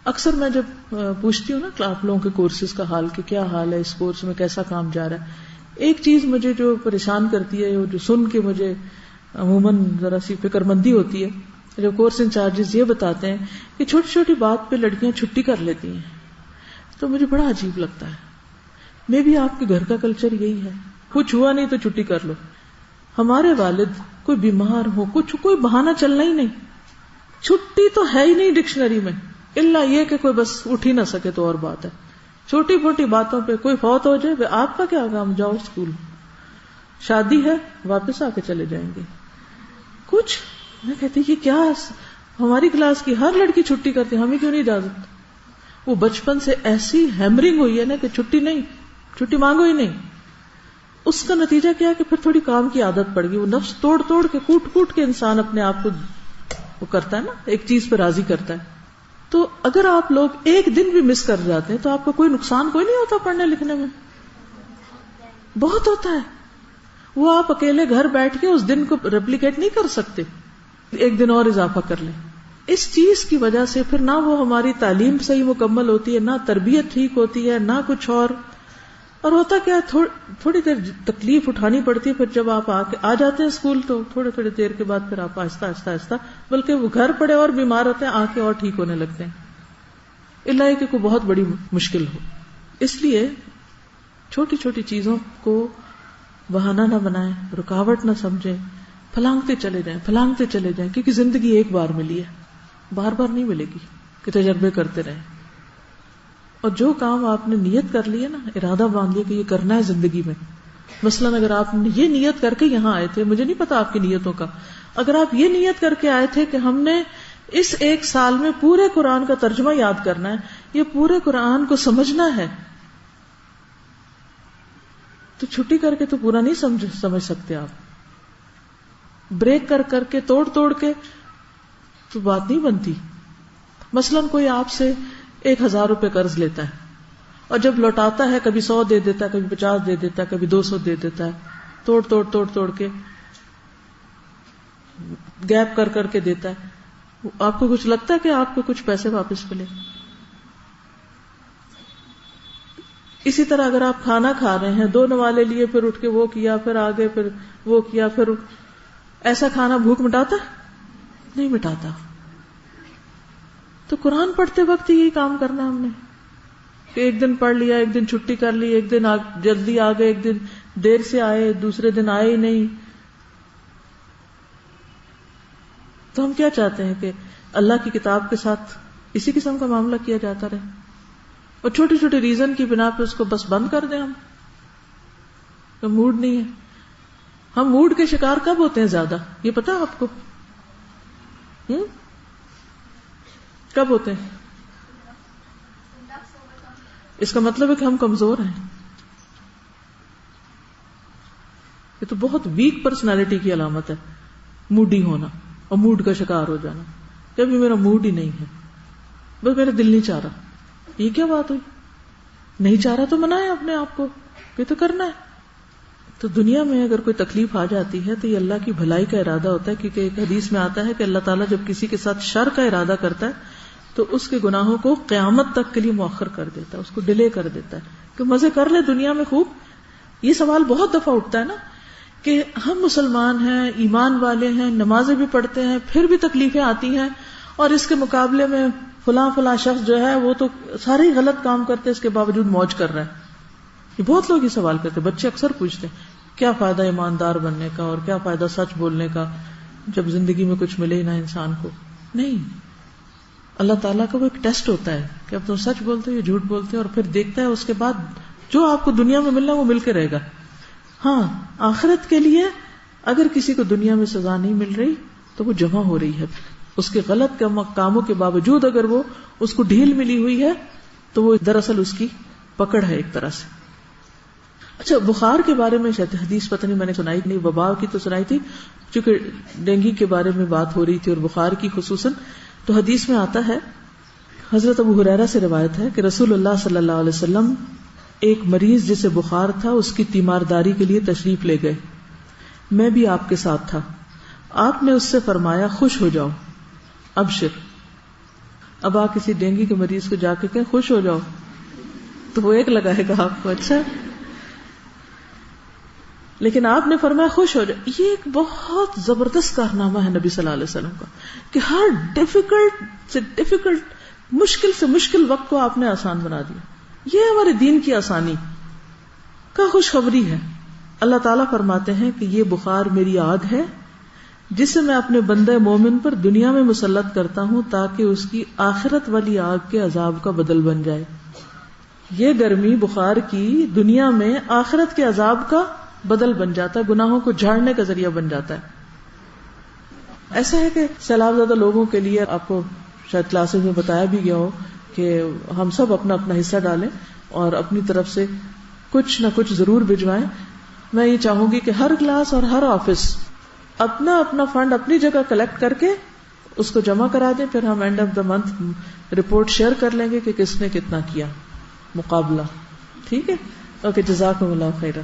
اکثر میں جب پوچھتی ہوں نا آپ لوگوں کے کورسز کا حال کہ کیا حال ہے, اس کورس میں کیسا کام جا رہا ہے, ایک چیز مجھے جو پریشان کرتی ہے, جو سن کے مجھے عموماً ذرا سی فکر مندی ہوتی ہے, جو کورس انچارجز یہ بتاتے ہیں کہ چھوٹی چھوٹی بات پہ لڑکیاں چھٹی کر لیتی ہیں. تو مجھے بڑا عجیب لگتا ہے. میں بھی آپ کے گھر کا کلچر یہی ہے, کچھ ہوا نہیں تو چھٹی کر لو. ہمارے والد کوئی بیمار ہو, کچھ کوئی بہانہ چلنا ہی نہیں, چھٹی تو ہے ہی نہیں ڈکشنری میں, الا یہ کہ کوئی بس اٹھ ہی نہ سکے تو اور بات ہے. چھوٹی موٹی باتوں پہ کوئی فوت ہو جائے, آپ کا کیا کام, جاؤ اسکول, شادی ہے واپس آ کے چلے جائیں گے. کچھ میں کہتی یہ کیا, ہماری کلاس کی ہر لڑکی چھٹی کرتی, ہمیں کیوں نہیں اجازت. وہ بچپن سے ایسی ہیمرنگ ہوئی ہے نا کہ چھٹی نہیں, چھٹی مانگو ہی نہیں. اس کا نتیجہ کیا ہے کہ پھر تھوڑی کام کی عادت پڑ گئی. وہ نفس توڑ توڑ کے کوٹ کوٹ کے انسان اپنے آپ کو وہ کرتا ہے نا, ایک چیز پہ راضی کرتا ہے. تو اگر آپ لوگ ایک دن بھی مس کر جاتے ہیں تو آپ کو کوئی نقصان کوئی نہیں ہوتا پڑھنے لکھنے میں, بہت ہوتا ہے. وہ آپ اکیلے گھر بیٹھ کے اس دن کو ریپلیکیٹ نہیں کر سکتے, ایک دن اور اضافہ کر لیں. اس چیز کی وجہ سے پھر نہ وہ ہماری تعلیم صحیح مکمل ہوتی ہے, نہ تربیت ٹھیک ہوتی ہے, نہ کچھ اور. اور ہوتا کیا, تھوڑی دیر تکلیف اٹھانی پڑتی ہے, پھر جب آپ آ جاتے ہیں اسکول تو تھوڑی دیر کے بعد پھر آپ آہستہ آہستہ بلکہ وہ گھر پڑے اور بیمار ہوتے ہیں, آ کے اور ٹھیک ہونے لگتے ہیں, اللہ کہ کوئی بہت بڑی مشکل ہو. اس لیے چھوٹی چھوٹی چیزوں کو بہانہ نہ بنائیں, رکاوٹ نہ سمجھیں, پھلانگتے چلے جائیں, کیونکہ زندگی ایک بار ملی ہے, بار بار نہیں ملے گی, کہ تجربے کرتے رہیں. اور جو کام آپ نے نیت کر لی ہے نا, ارادہ باندھ لیا کہ یہ کرنا ہے زندگی میں. مثلاً اگر آپ نے یہ نیت کر کے یہاں آئے تھے, مجھے نہیں پتا آپ کی نیتوں کا, اگر آپ یہ نیت کر کے آئے تھے کہ ہم نے اس ایک سال میں پورے قرآن کا ترجمہ یاد کرنا ہے, یہ پورے قرآن کو سمجھنا ہے, تو چھٹی کر کے تو پورا نہیں سمجھ سکتے آپ. بریک کر کے توڑ کے تو بات نہیں بنتی. مثلاً کوئی آپ سے 1000 روپے قرض لیتا ہے, اور جب لوٹاتا ہے کبھی 100 دے دیتا ہے, کبھی 50 دے دیتا ہے, کبھی 200 دے دیتا ہے, توڑ کے گیپ کر کے دیتا ہے. آپ کو کچھ لگتا ہے کہ آپ کو کچھ پیسے واپس ملے؟ اسی طرح اگر آپ کھانا کھا رہے ہیں, 2 نوالے لیے, پھر اٹھ کے وہ کیا, پھر آگے, پھر وہ کیا, پھر ایسا کھانا بھوک مٹاتا نہیں مٹاتا. تو قرآن پڑھتے وقت یہی کام کرنا ہم نے, کہ ایک دن پڑھ لیا, ایک دن چھٹی کر لی, ایک دن جلدی آ گئے, ایک دن دیر سے آئے, دوسرے دن آئے ہی نہیں. تو ہم کیا چاہتے ہیں کہ اللہ کی کتاب کے ساتھ اسی قسم کا معاملہ کیا جاتا رہے, اور چھوٹی چھوٹی ریزن کی بنا پہ اس کو بس بند کر دیں ہم, تو موڈ نہیں ہے. ہم موڈ کے شکار کب ہوتے ہیں زیادہ, یہ پتا آپ کو؟ کب ہوتے ہیں؟ اس کا مطلب ہے کہ ہم کمزور ہیں. یہ تو بہت ویک پرسنالٹی کی علامت ہے, موڈی ہونا اور موڈ کا شکار ہو جانا. کبھی میرا موڈ ہی نہیں ہے, بس میرا دل نہیں چاہ رہا. یہ کیا بات ہوئی؟ نہیں چاہ رہا تو منائے اپنے آپ کو, یہ تو کرنا ہے. تو دنیا میں اگر کوئی تکلیف آ جاتی ہے تو یہ اللہ کی بھلائی کا ارادہ ہوتا ہے, کیونکہ ایک حدیث میں آتا ہے کہ اللہ تعالیٰ جب کسی کے ساتھ شر کا ارادہ کرتا ہے تو اس کے گناہوں کو قیامت تک کے لیے مؤخر کر دیتا ہے, اس کو ڈیلے کر دیتا ہے, کہ مزے کر لے دنیا میں خوب. یہ سوال بہت دفعہ اٹھتا ہے نا کہ ہم مسلمان ہیں، ایمان والے ہیں، نمازیں بھی پڑھتے ہیں، پھر بھی تکلیفیں آتی ہیں، اور اس کے مقابلے میں فلاں شخص جو ہے وہ تو سارے ہی غلط کام کرتے اس کے باوجود موج کر رہا ہے. یہ بہت لوگ یہ سوال کرتے ہیں، بچے اکثر پوچھتے ہیں کیا فائدہ ایماندار بننے کا اور کیا فائدہ سچ بولنے کا جب زندگی میں کچھ ملے ہی نہ انسان کو. نہیں، اللہ تعالیٰ کا وہ ایک ٹیسٹ ہوتا ہے کہ اب تم سچ بولتے ہو یا جھوٹ بولتے ہو، اور پھر دیکھتا ہے اس کے بعد جو آپ کو دنیا میں ملنا وہ مل کے رہے گا. ہاں، آخرت کے لیے اگر کسی کو دنیا میں سزا نہیں مل رہی تو وہ جمع ہو رہی ہے. اس کے غلط کاموں کے باوجود اگر وہ اس کو ڈھیل ملی ہوئی ہے تو وہ دراصل اس کی پکڑ ہے ایک طرح سے. اچھا، بخار کے بارے میں شاید حدیث پتہ نہیں میں نے سنائی نہیں، وبا کی تو سنائی تھی، چونکہ ڈینگی کے بارے میں بات ہو رہی تھی اور بخار کی خصوصاً. تو حدیث میں آتا ہے، حضرت ابو ہریرہ سے روایت ہے کہ رسول اللہ صلی اللہ علیہ وسلم ایک مریض جسے بخار تھا اس کی تیمارداری کے لیے تشریف لے گئے. میں بھی آپ کے ساتھ تھا. آپ نے اس سے فرمایا خوش ہو جاؤ، ابشر. اب آپ کسی ڈینگی کے مریض کو جا کے کہیں خوش ہو جاؤ تو وہ ایک لگائے گا آپ کو، اچھا، لیکن آپ نے فرمایا خوش ہو جاؤ. یہ ایک بہت زبردست کارنامہ ہے نبی صلی اللہ علیہ وسلم کا کہ ہر ڈیفیکلٹ مشکل سے مشکل وقت کو آپ نے آسان بنا دیا. یہ ہمارے دین کی آسانی کا خوشخبری ہے. اللہ تعالیٰ فرماتے ہیں کہ یہ بخار میری آگ ہے جسے میں اپنے بندہ مومن پر دنیا میں مسلط کرتا ہوں تاکہ اس کی آخرت والی آگ کے عذاب کا بدل بن جائے. یہ گرمی بخار کی دنیا میں آخرت کے عذاب کا بدل بن جاتا ہے، گناہوں کو جھاڑنے کا ذریعہ بن جاتا ہے. ایسا ہے کہ سیلاب زدہ لوگوں کے لیے آپ کو شاید کلاسز میں بتایا بھی گیا ہو کہ ہم سب اپنا اپنا حصہ ڈالیں اور اپنی طرف سے کچھ نہ کچھ ضرور بھجوائیں. میں یہ چاہوں گی کہ ہر کلاس اور ہر آفس اپنا اپنا فنڈ اپنی جگہ کلیکٹ کر کے اس کو جمع کرا دیں، پھر ہم and of the month report share کر لیں گے کہ کس نے کتنا کیا مقابلہ. ٹھیک ہے؟ اوکے، جزاکم اللہ خیرا.